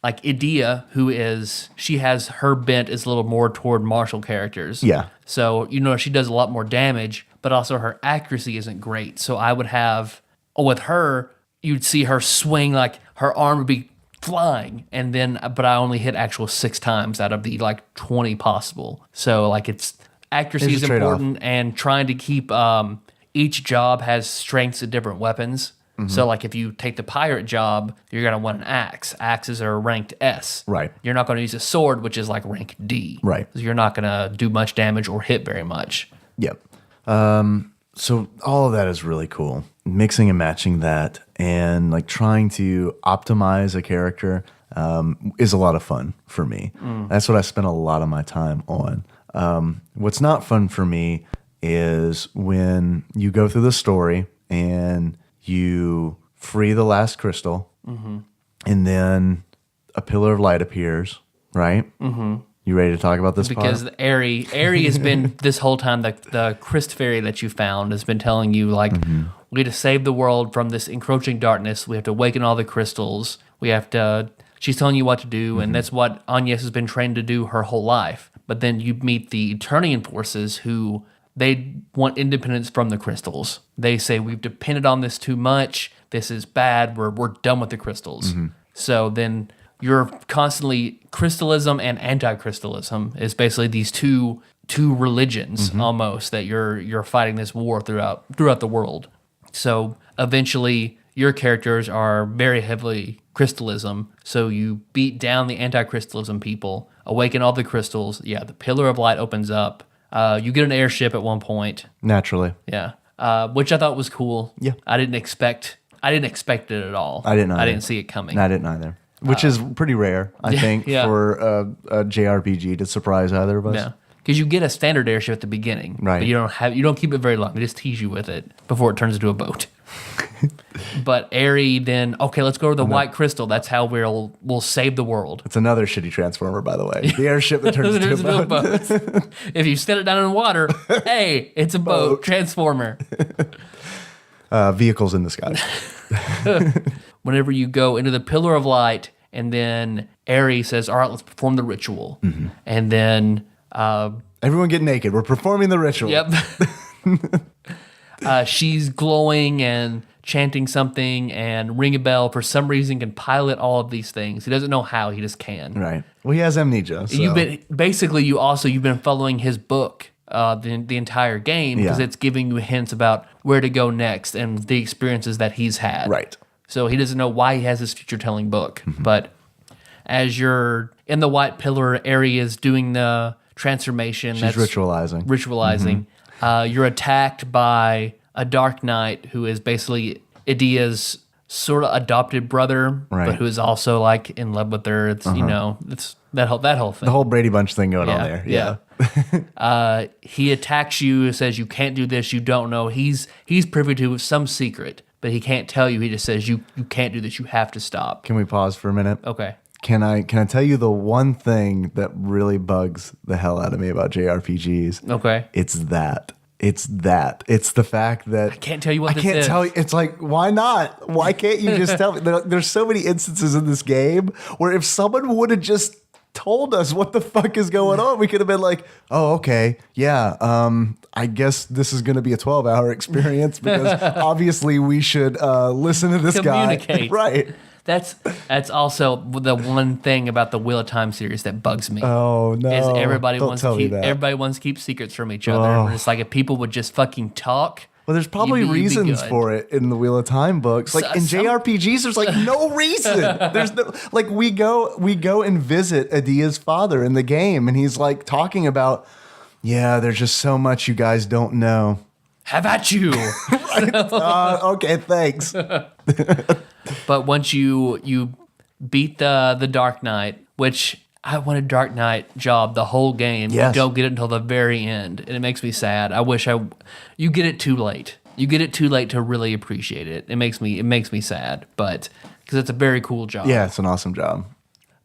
like Idia, she has her bent is a little more toward martial characters. Yeah. So, she does a lot more damage, but also her accuracy isn't great. So I would have, with her, you'd see her swing, like her arm would be flying, but I only hit actual 6 times out of the like 20 possible. So like accuracy is important, and trying to keep each job has strengths of different weapons. So like if you take the pirate job, you're going to want an axe. Axes are ranked S. Right. You're not going to use a sword, which is like rank D. Right. So you're not going to do much damage or hit very much. Yep. So all of that is really cool. Mixing and matching that and like trying to optimize a character is a lot of fun for me. That's what I spend a lot of my time on. What's not fun for me is when you go through the story and you free the last crystal and then a pillar of light appears, right? You ready to talk about this Because part? Ari has been this whole time, the Christ fairy that you found has been telling you, like, we need to save the world from this encroaching darkness. We have to awaken all the crystals. We have to, she's telling you what to do, and that's what Agnes has been trained to do her whole life. But then you meet the Eternian forces who, they want independence from the crystals. They say, we've depended on this too much. This is bad. We're done with the crystals. So then you're constantly, crystalism and anti-crystalism is basically these two religions almost that you're fighting this war throughout the world. So eventually your characters are very heavily crystalism. So you beat down the anti-crystalism people, awaken all the crystals. Yeah, the pillar of light opens up. You get an airship at one point. Naturally. Yeah. Which I thought was cool. Yeah. I didn't expect it at all. I didn't either. I didn't see it coming. I didn't either. Which is pretty rare, I think, yeah. for a JRPG to surprise either of us. Yeah. Because you get a standard airship at the beginning. Right. But you don't keep it very long. They just tease you with it before it turns into a boat. But Ari then, okay, let's go to the white crystal. That's how we'll save the world. It's another shitty transformer, by the way. The airship that turns into a boat. If you set it down in the water, hey, it's a boat transformer. Vehicles in the sky. Whenever you go into the pillar of light, and then Ari says, all right, let's perform the ritual. And then... Everyone get naked. We're performing the ritual. Yep. She's glowing and chanting something, and Ring a Bell, for some reason, can pilot all of these things. He doesn't know how, he just can. Right. Well, he has amnesia. So. You've been following his book the entire game, because it's giving you hints about where to go next and the experiences that he's had. Right. So he doesn't know why he has this future-telling book. But as you're in the white pillar, Ari is doing the transformation. She's ritualizing. You're attacked by a Dark Knight who is basically Idia's sort of adopted brother, but who is also like in love with her. It's it's that whole thing. The whole Brady Bunch thing going on there. Yeah. He attacks you, says you can't do this, you don't know. He's privy to some secret, but he can't tell you. He just says you can't do this, you have to stop. Can we pause for a minute? Okay. Can I tell you the one thing that really bugs the hell out of me about JRPGs? Okay. It's that. It's the fact that I can't tell you what this I can't is. tell you. It's like, why not? Why can't you just tell me? There's so many instances in this game where if someone would have just told us what the fuck is going on, we could have been like, oh, okay, yeah, I guess this is going to be a 12-hour experience because obviously we should listen to this guy. Right. That's also the one thing about the Wheel of Time series that bugs me. Oh no! Is everybody Don't wants tell to me keep that. everybody wants to keep secrets from each other. And it's like if people would just fucking talk. Well, there's probably you'd be reasons good. for it in the Wheel of Time books. Like in JRPGs, there's like no reason. There's no, like we go and visit Adia's father in the game, and he's like talking about, yeah, there's just so much you guys don't know. Have at you. Okay, thanks. But once you beat the Dark Knight, which I wanted Dark Knight job the whole game. Yes. You don't get it until the very end, and it makes me sad. I wish you get it too late. You get it too late to really appreciate it. It makes me sad, but because it's a very cool job. Yeah, it's an awesome job.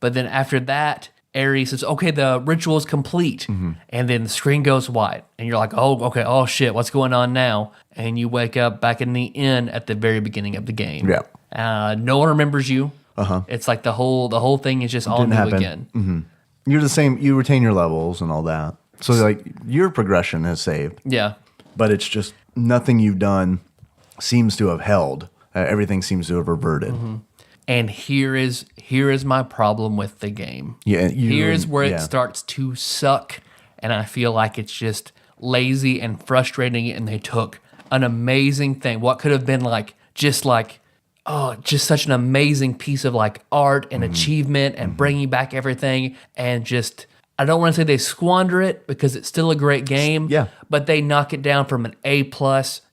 But then after that, Ares says, okay, the ritual is complete. And then the screen goes white. And you're like, oh, okay, oh shit, what's going on now? And you wake up back in the inn at the very beginning of the game. Yeah. No one remembers you. It's like the whole thing is just all Didn't new happen. again. You're the same. You retain your levels and all that. So like your progression is saved. Yeah. But it's just nothing you've done seems to have held. Everything seems to have reverted. And here is my problem with the game. Yeah, Here's where yeah. it starts to suck, and I feel like it's just lazy and frustrating. And they took an amazing thing, what could have been just such an amazing piece of like art and achievement and bringing back everything, and just I don't want to say they squander it because it's still a great game. Yeah. But they knock it down from an A+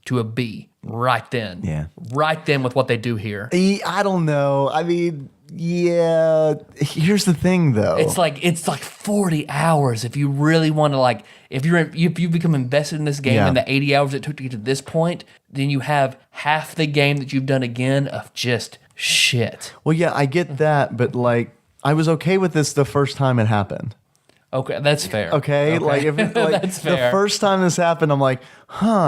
to a B right then. Yeah. Right then with what they do here. I don't know. I mean, yeah. Here's the thing, though. It's like 40 hours if you really want to like if you become invested in this game and the 80 hours it took to get to this point, then you have half the game that you've done again of just shit. Well, yeah, I get that, but like I was okay with this the first time it happened. Okay, that's fair. Okay, like if That's fair. the first time this happened, I'm like,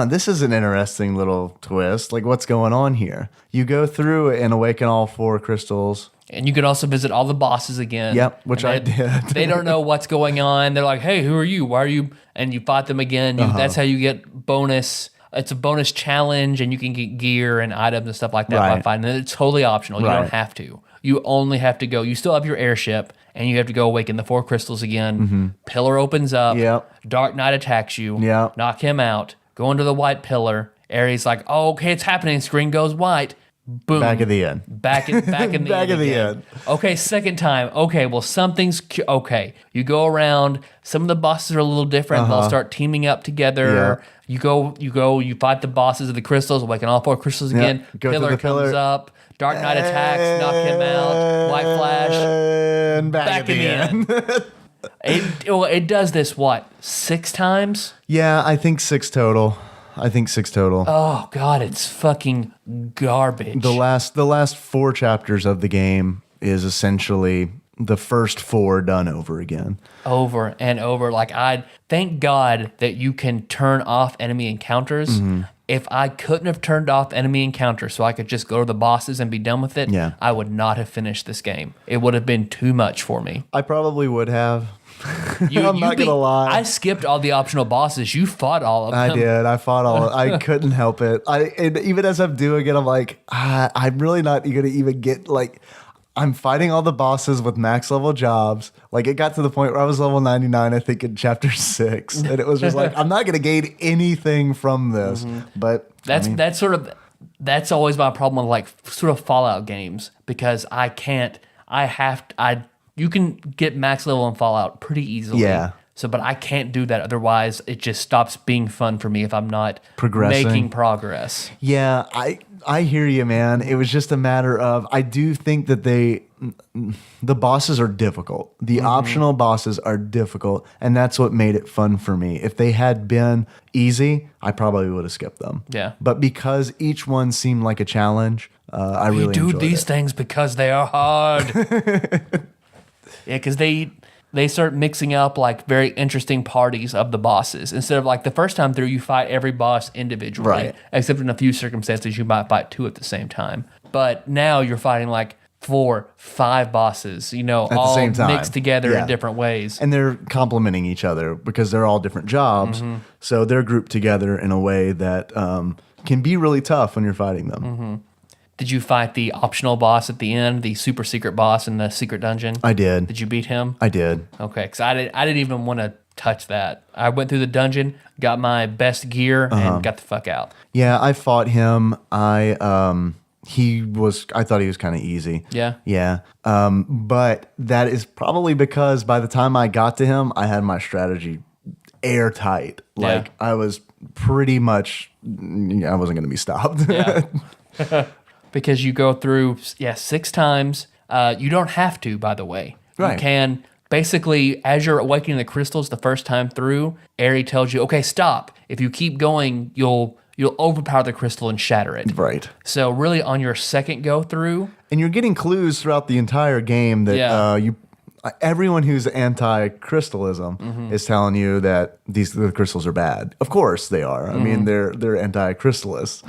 this is an interesting little twist. Like, what's going on here? You go through and awaken all 4 crystals. And you can also visit all the bosses again. Yep, which I did. They don't know what's going on. They're like, hey, who are you? Why are you? And you fight them again. That's how you get bonus. It's a bonus challenge, and you can get gear and items and stuff like that by Right. fighting. And it's totally optional. You don't Right. have to. You only have to go. You still have your airship, and you have to go awaken the 4 crystals again. Pillar opens up. Yep. Dark Knight attacks you. Yep. Knock him out. Go into the white pillar. Ares like, oh, okay, it's happening. Screen goes white. Boom. Back at the end. Back in the Back end at the again. end. Okay, second time. Okay, well okay. You go around. Some of the bosses are a little different. They'll start teaming up together. Yeah. You fight the bosses of the crystals, awaken all 4 crystals again. Go through Pillar the comes pillar. up. Dark Knight attacks, knock him out. White Flash. And back in the end. It does this, 6 times? Yeah, I think 6 total. Oh, God, it's fucking garbage. The last 4 chapters of the game is essentially the first 4 done over again. Over and over. Like, I thank God that you can turn off enemy encounters. If I couldn't have turned off enemy encounters so I could just go to the bosses and be done with it, Yeah. I would not have finished this game. It would have been too much for me. I probably would have. I'm You not gonna lie. I skipped all the optional bosses. You fought all of them. I did. I fought all. I couldn't help it. And even as I'm doing it, I'm like, I'm really not going to even get like. I'm fighting all the bosses with max level jobs. Like it got to the point where I was level 99, I think, in chapter 6, and it was just like, I'm not going to gain anything from this. But That's always my problem with like sort of Fallout games because I can't. You can get max level in Fallout pretty easily. Yeah. So, but I can't do that. Otherwise, it just stops being fun for me if I'm not Progressing. making progress. Yeah, I hear you, man. It was just a matter of I do think that the bosses are difficult. The optional bosses are difficult, and that's what made it fun for me. If they had been easy, I probably would have skipped them. Yeah. But because each one seemed like a challenge, I really do enjoyed these it. things because they are hard. Yeah, because they start mixing up like very interesting parties of the bosses. Instead of like the first time through, you fight every boss individually. Right. Except in a few circumstances, you might fight 2 at the same time. But now you're fighting like 4, 5 bosses, At all the same time. mixed together Yeah. in different ways. And they're complementing each other because they're all different jobs. So they're grouped together in a way that can be really tough when you're fighting them. Did you fight the optional boss at the end, the super secret boss in the secret dungeon? I did. Did you beat him? I did. Okay, because I didn't even want to touch that. I went through the dungeon, got my best gear, and got the fuck out. Yeah, I fought him. I thought he was kind of easy. Yeah? Yeah. But that is probably because by the time I got to him, I had my strategy airtight. Like I was pretty much, I wasn't going to be stopped. Yeah. Because you go through, 6 times. You don't have to, by the way. Right. You can, basically, as you're awakening the crystals the first time through, Ari tells you, okay, stop. If you keep going, you'll overpower the crystal and shatter it. Right. So really, on your second go through, And you're getting clues throughout the entire game that everyone who's anti-crystalism is telling you that the crystals are bad. Of course they are. I mean, they're anti-crystalists.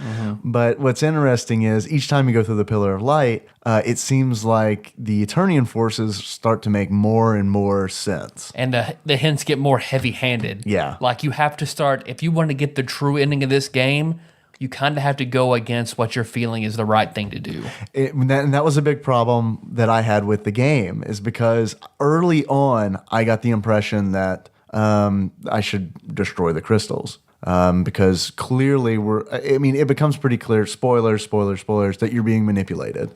But what's interesting is each time you go through the Pillar of Light, it seems like the Eternian forces start to make more and more sense. and the hints get more heavy-handed. Yeah. Like you have to start, if you want to get the true ending of this game, you kind of have to go against what you're feeling is the right thing to do. And that was a big problem that I had with the game, is because early on I got the impression that I should destroy the crystals. Because clearly it becomes pretty clear, spoilers, that you're being manipulated.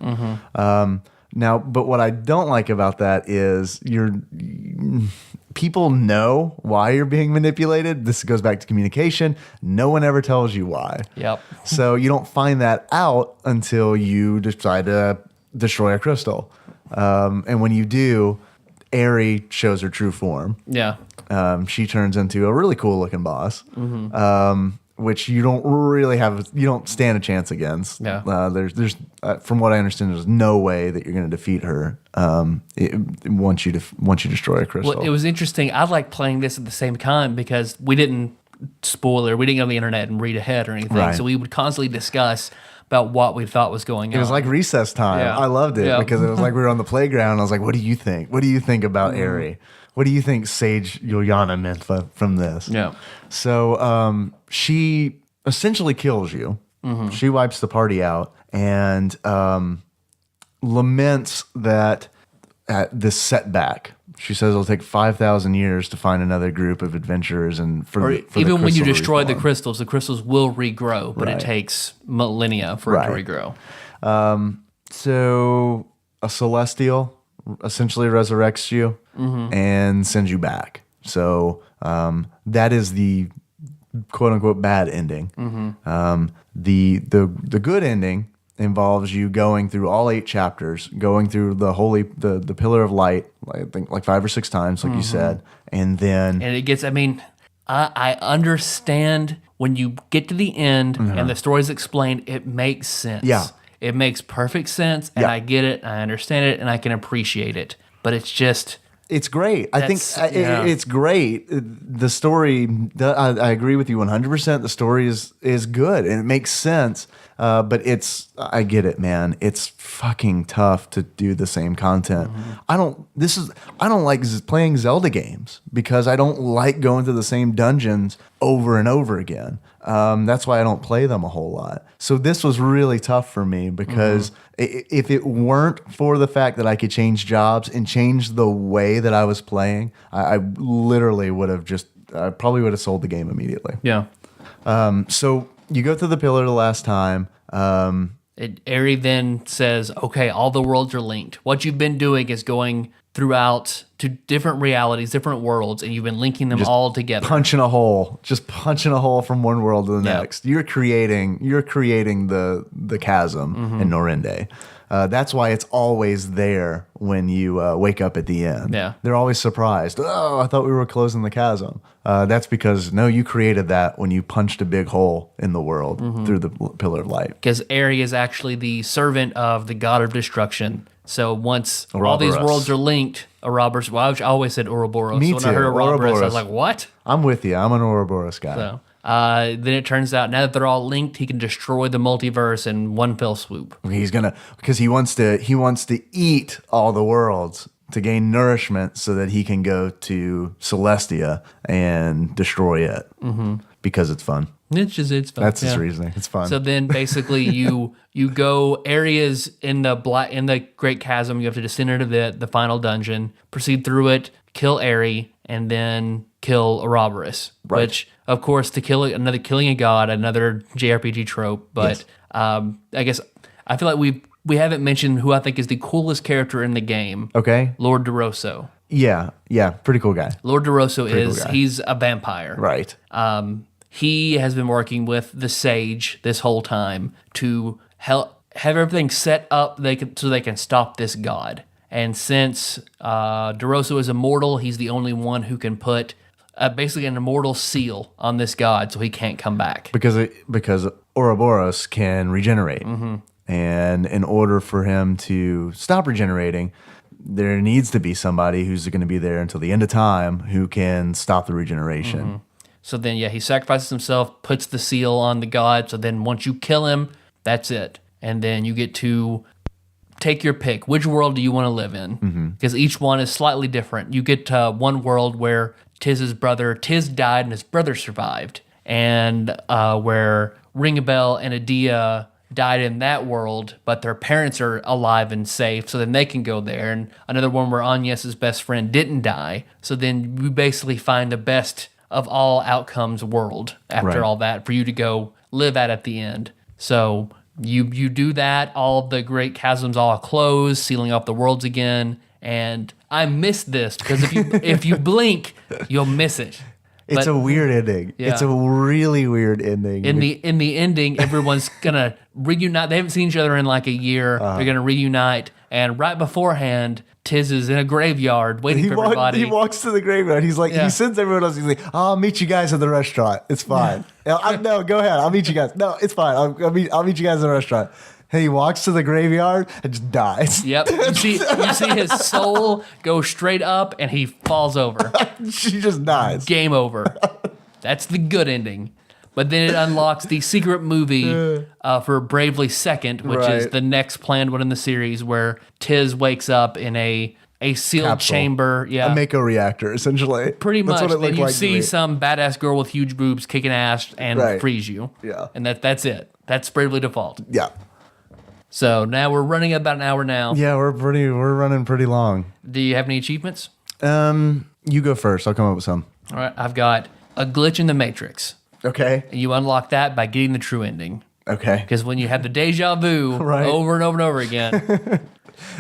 Now, but what I don't like about that is people know why you're being manipulated. This goes back to communication. No one ever tells you why. Yep. So you don't find that out until you decide to destroy a crystal. And when you do, Aerie shows her true form. Yeah. She turns into a really cool looking boss, which you don't stand a chance against. Yeah. There's from what I understand, there's no way that you're going to defeat her once you destroy a crystal. Well, it was interesting. I like playing this at the same time because we didn't spoiler. We didn't go on the internet and read ahead or anything. Right. So we would constantly discuss about what we thought was going on. It was like recess time. Yeah. I loved it because it was like we were on the playground. I was like, what do you think? What do you think about Aerie? What do you think Sage Yuliana meant from this? Yeah. So she essentially kills you. She wipes the party out and laments that at this setback. She says it'll take 5,000 years to find another group of adventurers, and even when you destroy the crystals will regrow, but it takes millennia for it to regrow. So a celestial essentially resurrects you and sends you back. So that is the quote unquote bad ending. The good ending involves you going through all 8 chapters, going through the pillar of light, I think like 5 or 6 times, like you said, and then And it gets, I understand when you get to the end and the story's explained, it makes sense. Yeah. It makes perfect sense, and I get it, I understand it, and I can appreciate it. But it's just... It's great. I think it's great. The story, I agree with you 100%. The story is good and it makes sense. But I get it, man. It's fucking tough to do the same content. I don't like playing Zelda games because I don't like going to the same dungeons over and over again. That's why I don't play them a whole lot. So this was really tough for me because if it weren't for the fact that I could change jobs and change the way that I was playing, I literally would have I probably would have sold the game immediately. Yeah. So you go through the pillar the last time. Aerie then says, okay, all the worlds are linked. What you've been doing is going throughout to different realities, different worlds, and you've been linking them all together. Punching a hole from one world to the next. You're creating the chasm in Norinde. That's why it's always there when you wake up at the end. Yeah. They're always surprised. Oh, I thought we were closing the chasm. That's because, no, you created that when you punched a big hole in the world through the Pillar of Light. Because Aerie is actually the servant of the god of destruction. So once all Ouroboros. these worlds are linked, Ouroboros, well, I always said Ouroboros. Me When too, I heard Ouroboros, I Ouroboros. was like, what? I'm with you. I'm an Ouroboros guy. So then it turns out now that they're all linked, he can destroy the multiverse in one fell swoop. Because he wants to eat all the worlds to gain nourishment so that he can go to Celestia and destroy it because it's fun. It's fun. That's his reasoning. It's fun. So then basically you go areas in the Great Chasm. You have to descend into the final dungeon, proceed through it, kill Aerie, and then kill Ouroboros. Right. Which, of course, killing a god, another JRPG trope. But I guess I feel like we haven't mentioned who I think is the coolest character in the game. Okay. Lord DeRosso. Yeah. Pretty cool guy. Lord DeRosso guy. he's a vampire. Right. He has been working with the Sage this whole time to have everything set up so they can stop this god. And since DeRosso is immortal, he's the only one who can put basically an immortal seal on this god so he can't come back. Because Ouroboros can regenerate. And in order for him to stop regenerating, there needs to be somebody who's going to be there until the end of time who can stop the regeneration. So then, he sacrifices himself, puts the seal on the god. So then once you kill him, that's it. And then you get to take your pick. Which world do you want to live in? Because each one is slightly different. You get to one world where Tiz's brother, Tiz died and his brother survived. And where Ringabel and Adia died in that world, but their parents are alive and safe, so then they can go there. And another one where Agnes's best friend didn't die. So then you basically find the best of all outcomes world after all that for you to go live at the end. So you do that, all the great chasms all close, sealing off the worlds again, and I missed this because if you blink, you'll miss it. It's a weird ending. Yeah. It's a really weird ending. In the ending, everyone's gonna reunite. They haven't seen each other in like a year. They're gonna reunite, and right beforehand, Tiz is in a graveyard waiting for everybody. He walks to the graveyard. He's like, Yeah. he sends everyone else. He's like, I'll meet you guys at the restaurant. It's fine. No, go ahead. I'll meet you guys. No, it's fine. I'll meet you guys at the restaurant. And he walks to the graveyard and just dies. Yep. You see his soul go straight up, and he falls over. She just dies. Game over. That's the good ending. But then it unlocks the secret movie for Bravely Second, which is Right. the next planned one in the series, where Tiz wakes up in a sealed Capsule. chamber. Yeah. A Mako reactor, essentially. Pretty much. That's what it Then looked you like to see me. some badass girl with huge boobs kicking ass and Right. freeze you. Yeah. And that's it. That's Bravely Default. Yeah. So now we're running about an hour now. Yeah, we're running pretty long. Do you have any achievements? You go first. I'll come up with some. All right. I've got a glitch in the Matrix. Okay. And you unlock that by getting the true ending. Okay. Because when you have the deja vu Right. over and over and over again,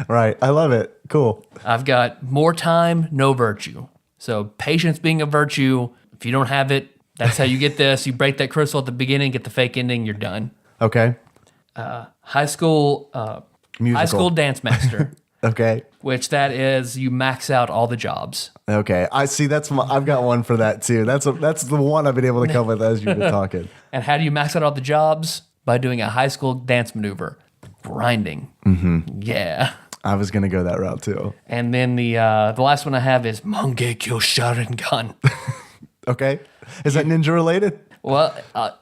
Right. I love it. Cool. I've got more time, no virtue. So patience being a virtue. If you don't have it, that's how you get this. You break that crystal at the beginning, get the fake ending, you're done. Okay. High school dance master, Okay. which that is you max out all the jobs. Okay. I see. I've got one for that too. That's the one I've been able to come with as you've been talking. And how do you max out all the jobs? By doing a high school dance maneuver, grinding. Mm-hmm. Yeah. I was gonna go that route too. And then the last one I have is Mangekyo Sharingan. Okay. Is that ninja related? Well,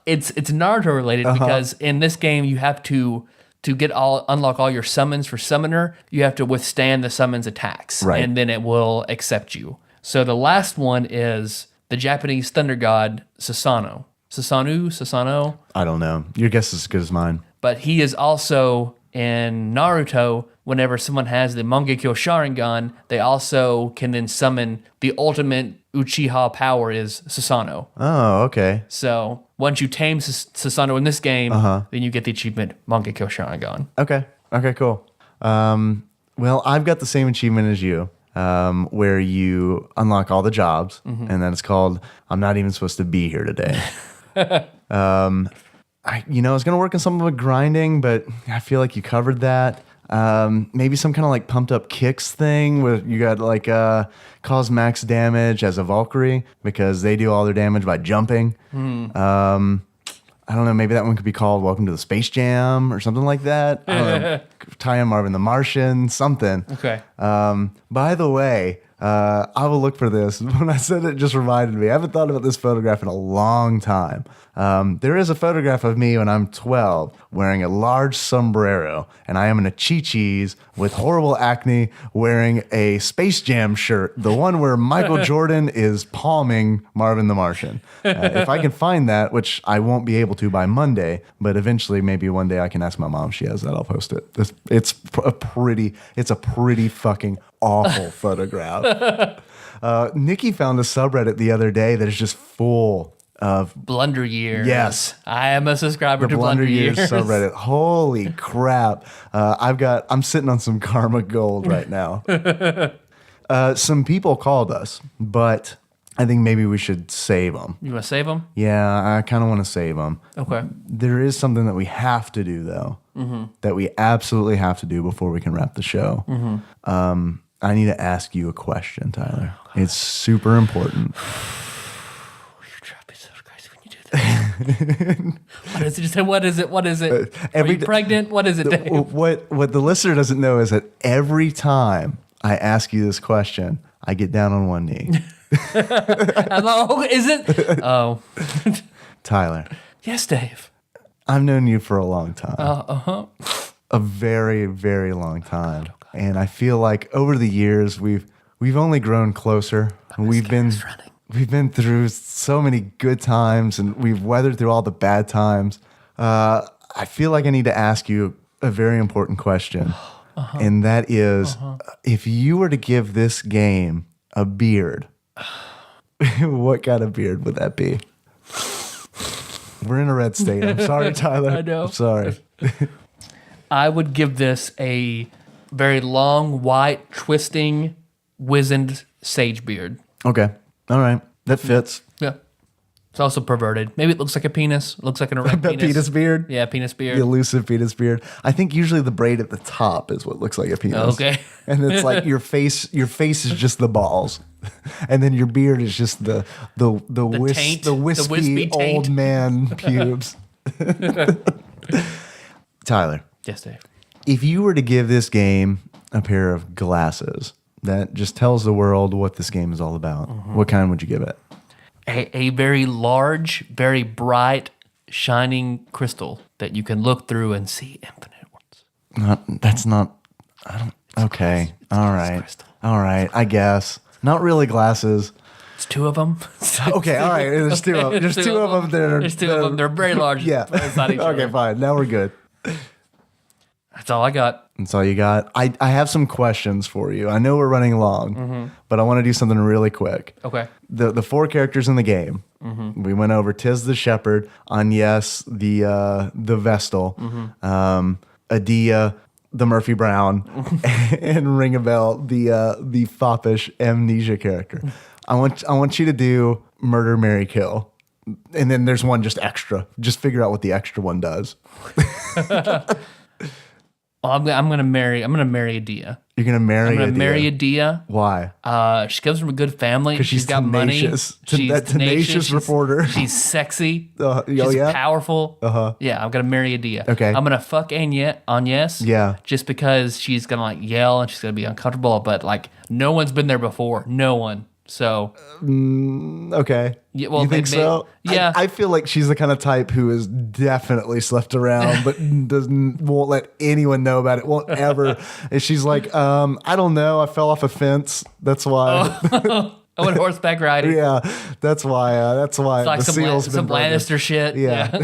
it's Naruto related because in this game you have to unlock all your summons for summoner. You have to withstand the summons attacks, Right. and then it will accept you. So the last one is the Japanese thunder god Susanoo. Susanoo. I don't know. Your guess is as good as mine. But he is also in Naruto. Whenever someone has the Mangekyo Sharingan, they also can then summon the ultimate Uchiha power is Susanoo. Oh, okay. So once you tame Susanoo in this game, then you get the achievement Mangekyo Sharingan. Okay. Okay, cool. Well, I've got the same achievement as you, where you unlock all the jobs, and then it's called I'm Not Even Supposed to Be Here Today. I was going to work on something with grinding, but I feel like you covered that. Maybe some kind of like pumped up kicks thing where you got like cause max damage as a Valkyrie because they do all their damage by jumping. I don't know. Maybe that one could be called Welcome to the Space Jam or something like that. I don't know. Tie in Marvin the Martian, something. Okay. By the way, I will look for this. When I said it, just reminded me. I haven't thought about this photograph in a long time. There is a photograph of me when I'm 12 wearing a large sombrero, and I am in a chi-chis with horrible acne wearing a Space Jam shirt, the one where Michael Jordan is palming Marvin the Martian. If I can find that, which I won't be able to by Monday, but eventually maybe one day I can ask my mom if she has that. I'll post it. It's a pretty fucking awful photograph. Nikki found a subreddit the other day that is just full of Blunder Years. Yes. I am a subscriber the to Blunder Blunder Years Years. subreddit. Holy crap. I'm sitting on some karma gold right now. Some people called us, but I think maybe we should save them. You want to save them? Yeah, I kind of want to save them. Okay. There is something that we have to do, though, that we absolutely have to do before we can wrap the show. I need to ask you a question, Tyler. It's super important. You're dropping so crazy when you do that. What is it? What is it? Are you pregnant? What is it, Dave? What the listener doesn't know is that every time I ask you this question, I get down on one knee. Is it? Oh. Tyler, Yes, Dave. I've known you for a long time. A very, very long time. And I feel like over the years we've only grown closer. We've been through so many good times and we've weathered through all the bad times. I feel like I need to ask you a very important question. And that is, if you were to give this game a beard, what kind of beard would that be? We're in a red state. I'm sorry, Tyler. I know. I'm sorry. I would give this a very long, white, twisting wizened sage beard. Okay. All right. That fits. Yeah. It's also perverted. Maybe it looks like a penis. It looks like an erect penis. Penis beard? Yeah, penis beard. The elusive penis beard. I think usually the braid at the top is what looks like a penis. Okay. And it's like your face is just the balls. And then your beard is just the taint, the wispy wispy taint. old man pubes. Tyler, Yes, Dave. if you were to give this game a pair of glasses that just tells the world what this game is all about, what kind would you give it? A very large, very bright, shining crystal that you can look through and see infinite worlds. Okay. All right. crystal. All right. I guess. Not really glasses. It's two of them. Okay. All right. There's two of them. There's two of them that are. There's two of them. They're very large. Yeah. Inside each Okay, other. fine. Now we're good. That's all I got. That's all you got. I have some questions for you. I know we're running long, but I want to do something really quick. Okay. The four characters in the game. We went over Tiz the Shepherd, Agnes the Vestal, Adia the Murphy Brown, and Ring a Bell the foppish amnesia character. I want you to do Murder, Marry, Kill, and then there's one just extra. Just figure out what the extra one does. Well, I'm gonna marry Adia. You're gonna marry. I'm gonna Adia. marry Adia. Why? She comes from a good family. 'Cause She's she's got tenacious. money. That tenacious reporter. She's sexy. Oh, She's yeah? powerful. Yeah, I'm gonna marry Adia. Okay. I'm gonna fuck Agnes. Yeah. Just because she's gonna like yell and she's gonna be uncomfortable, but like no one's been there before. No one. So Okay. Yeah, well, you think they- so? yeah. I feel like she's the kind of type who is definitely slept around, but won't let anyone know about it. Won't ever. And she's like, I don't know. I fell off a fence. That's why. I went horseback riding. Yeah. That's why. That's why It's like the seal's been some broken. Lannister shit. Yeah.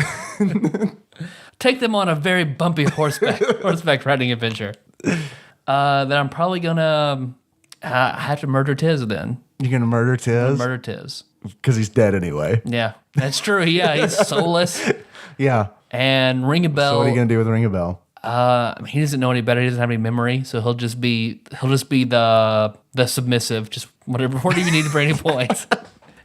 Take them on a very bumpy horseback riding adventure. Then I'm probably gonna have to murder Tiz then. You're gonna murder Tiz Murder Tiz. because he's dead anyway. Yeah, that's true. Yeah, he's soulless. Yeah. And Ring a Bell. So what are you gonna do with Ring a Bell? He doesn't know any better. He doesn't have any memory, so he'll just be the submissive. Just whatever. What do you need for any points?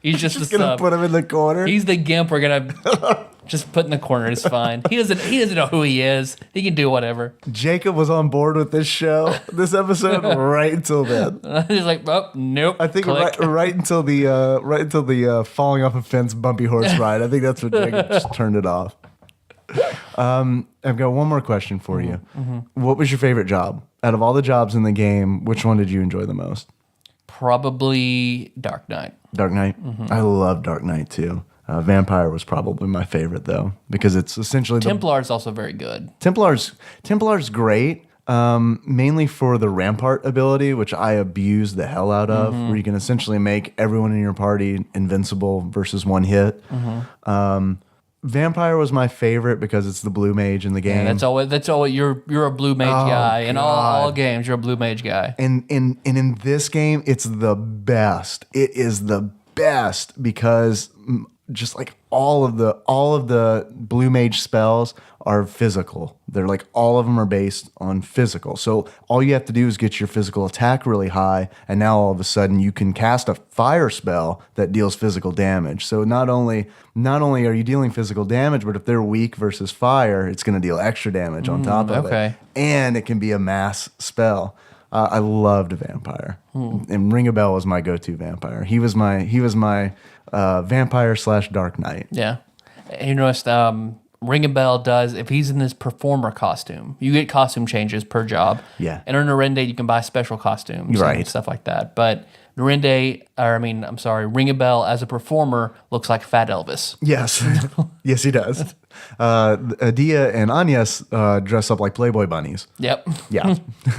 He's just the Gonna sub. put him in the corner. He's the gimp. We're gonna just put in the corner. It's fine. He doesn't know who he is. He can do whatever. Jacob was on board with this show, this episode, right until then. He's like, oh, nope. I think Click. right until the falling off a fence bumpy horse ride. I think that's what Jacob just turned it off. I've got one more question for you. What was your favorite job out of all the jobs in the game? Which one did you enjoy the most? Probably Dark Knight. Dark Knight. I love Dark Knight too. Vampire was probably my favorite though, because it's essentially Templar is also very good. Templar's great. Mainly for the Rampart ability, which I abuse the hell out of, where you can essentially make everyone in your party invincible versus one hit. Vampire was my favorite because it's the blue mage in the game. Yeah, that's all. You're a blue mage guy in all God. games. You're a blue mage guy. And in this game, it's the best. It is the best because just like all of the blue mage spells are physical. They're like all of them are based on physical. So all you have to do is get your physical attack really high, and now all of a sudden you can cast a fire spell that deals physical damage. So not only are you dealing physical damage, but if they're weak versus fire, it's going to deal extra damage on top of it. And it can be a mass spell. I loved Vampire, and Ring a Bell was my go-to vampire. He was my vampire / Dark Knight. Yeah. You noticed Ring a Bell does, if he's in this performer costume, you get costume changes per job. Yeah. And in Narende, you can buy special costumes Right. and stuff like that. But Ring a Bell as a performer looks like Fat Elvis. Yes. Yes, he does. Adia and Agnes dress up like Playboy bunnies. Yep. Yeah.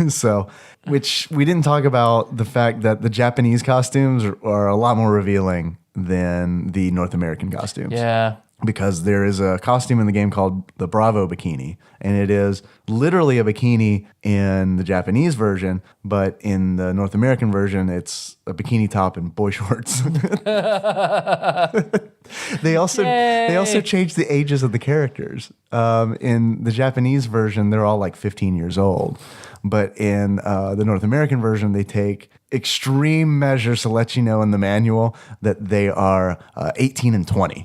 So, which we didn't talk about the fact that the Japanese costumes are a lot more revealing than the North American costumes. Yeah. Because there is a costume in the game called the Bravo Bikini, and it is literally a bikini in the Japanese version, but in the North American version, it's a bikini top and boy shorts. They also changed the ages of the characters. In the Japanese version, they're all like 15 years old, but in the North American version, they take extreme measures to let you know in the manual that they are 18 and 20.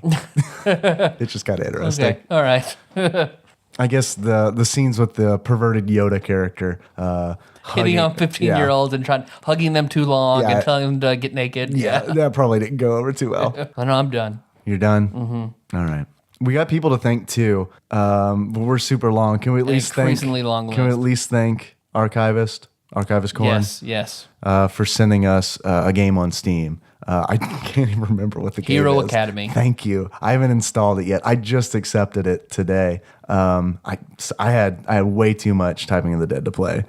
It's just kind of interesting. Okay, all right. I guess the scenes with the perverted Yoda character Hitting on 15-year-olds and hugging them too long Yeah. and telling them to get naked. Yeah, that probably didn't go over too well. I know, I'm done. You're done? Mm-hmm. All right. We got people to thank too. We're super long. Can we at least thank? Increasingly long Can we list. at least thank Archivist Corn? Yes. For sending us a game on Steam. I can't even remember what the game Hero is. Academy. Thank you. I haven't installed it yet. I just accepted it today. I had way too much Typing of the Dead to play.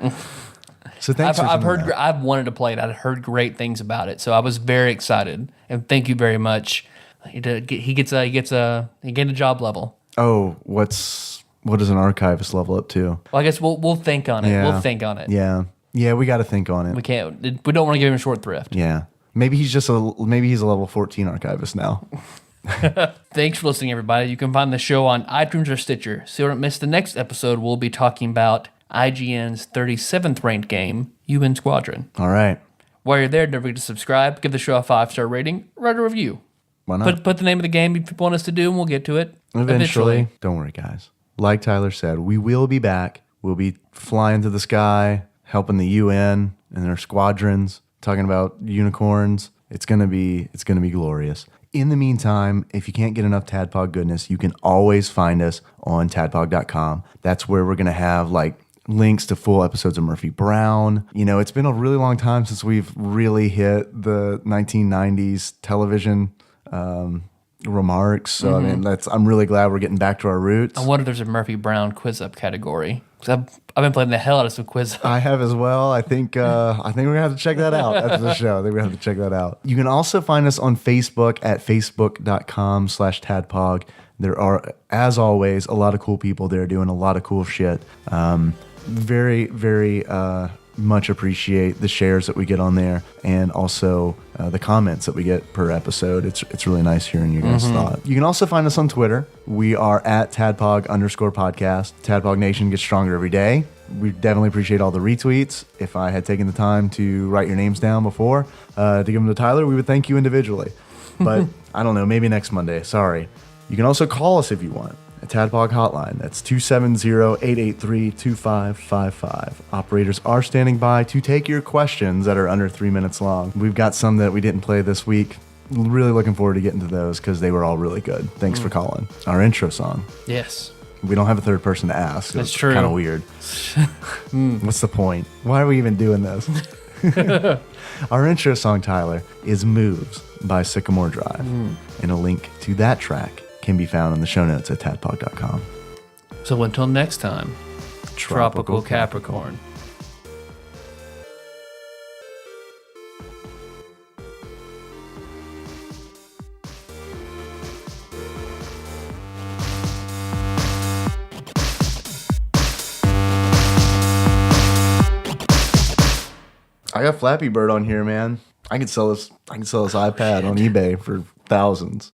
So thanks. I've wanted to play it. I'd heard great things about it, so I was very excited. And thank you very much. He gained a job level. Oh, what does an archivist level up to? Well, I guess we'll think on it. Yeah. We'll think on it. Yeah, we got to think on it. We can't. We don't want to give him short thrift. Yeah, maybe he's a level 14 archivist now. Thanks for listening, everybody. You can find the show on iTunes or Stitcher. So you don't miss the next episode. We'll be talking about IGN's 37th ranked game, UN Squadron. All right. While you're there, don't forget to subscribe, give the show a 5-star rating, write a review. Why not? Put the name of the game you want us to do, and we'll get to it Eventually. Don't worry, guys. Like Tyler said, we will be back. We'll be flying to the sky, helping the UN and their squadrons, talking about unicorns. It's gonna be glorious. In the meantime, if you can't get enough Tadpog goodness, you can always find us on tadpog.com. That's where we're gonna have links to full episodes of Murphy Brown. It's been a really long time since we've really hit the 1990s television remarks. So I mean, I'm really glad we're getting back to our roots. I wonder if there's a Murphy Brown quiz up category. 'Cause I've been playing the hell out of some quiz. I have as well. I think we're gonna have to check that out after the show. I think we're gonna have to check that out. You can also find us on Facebook at facebook.com/tadpog. There are, as always, a lot of cool people there doing a lot of cool shit. Very, very much appreciate the shares that we get on there, and also the comments that we get per episode. It's really nice hearing your guys' thought. You can also find us on Twitter. We are at @tadpog_podcast. Tadpog Nation gets stronger every day. We definitely appreciate all the retweets. If I had taken the time to write your names down before to give them to Tyler, we would thank you individually. But I don't know, maybe next Monday. Sorry. You can also call us if you want. A Tadpog hotline. That's 270-883-2555. Operators are standing by to take your questions that are under 3 minutes long. We've got some that we didn't play this week. Really looking forward to getting to those because they were all really good. Thanks for calling. Our intro song. Yes. We don't have a third person to ask. So That's it's true. Kind of weird. What's the point? Why are we even doing this? Our intro song, Tyler, is Moves by Sycamore Drive. And a link to that track can be found in the show notes at tadpog.com. So until next time, Tropical Capricorn. I got Flappy Bird on here, man. I could sell this iPad on eBay for thousands.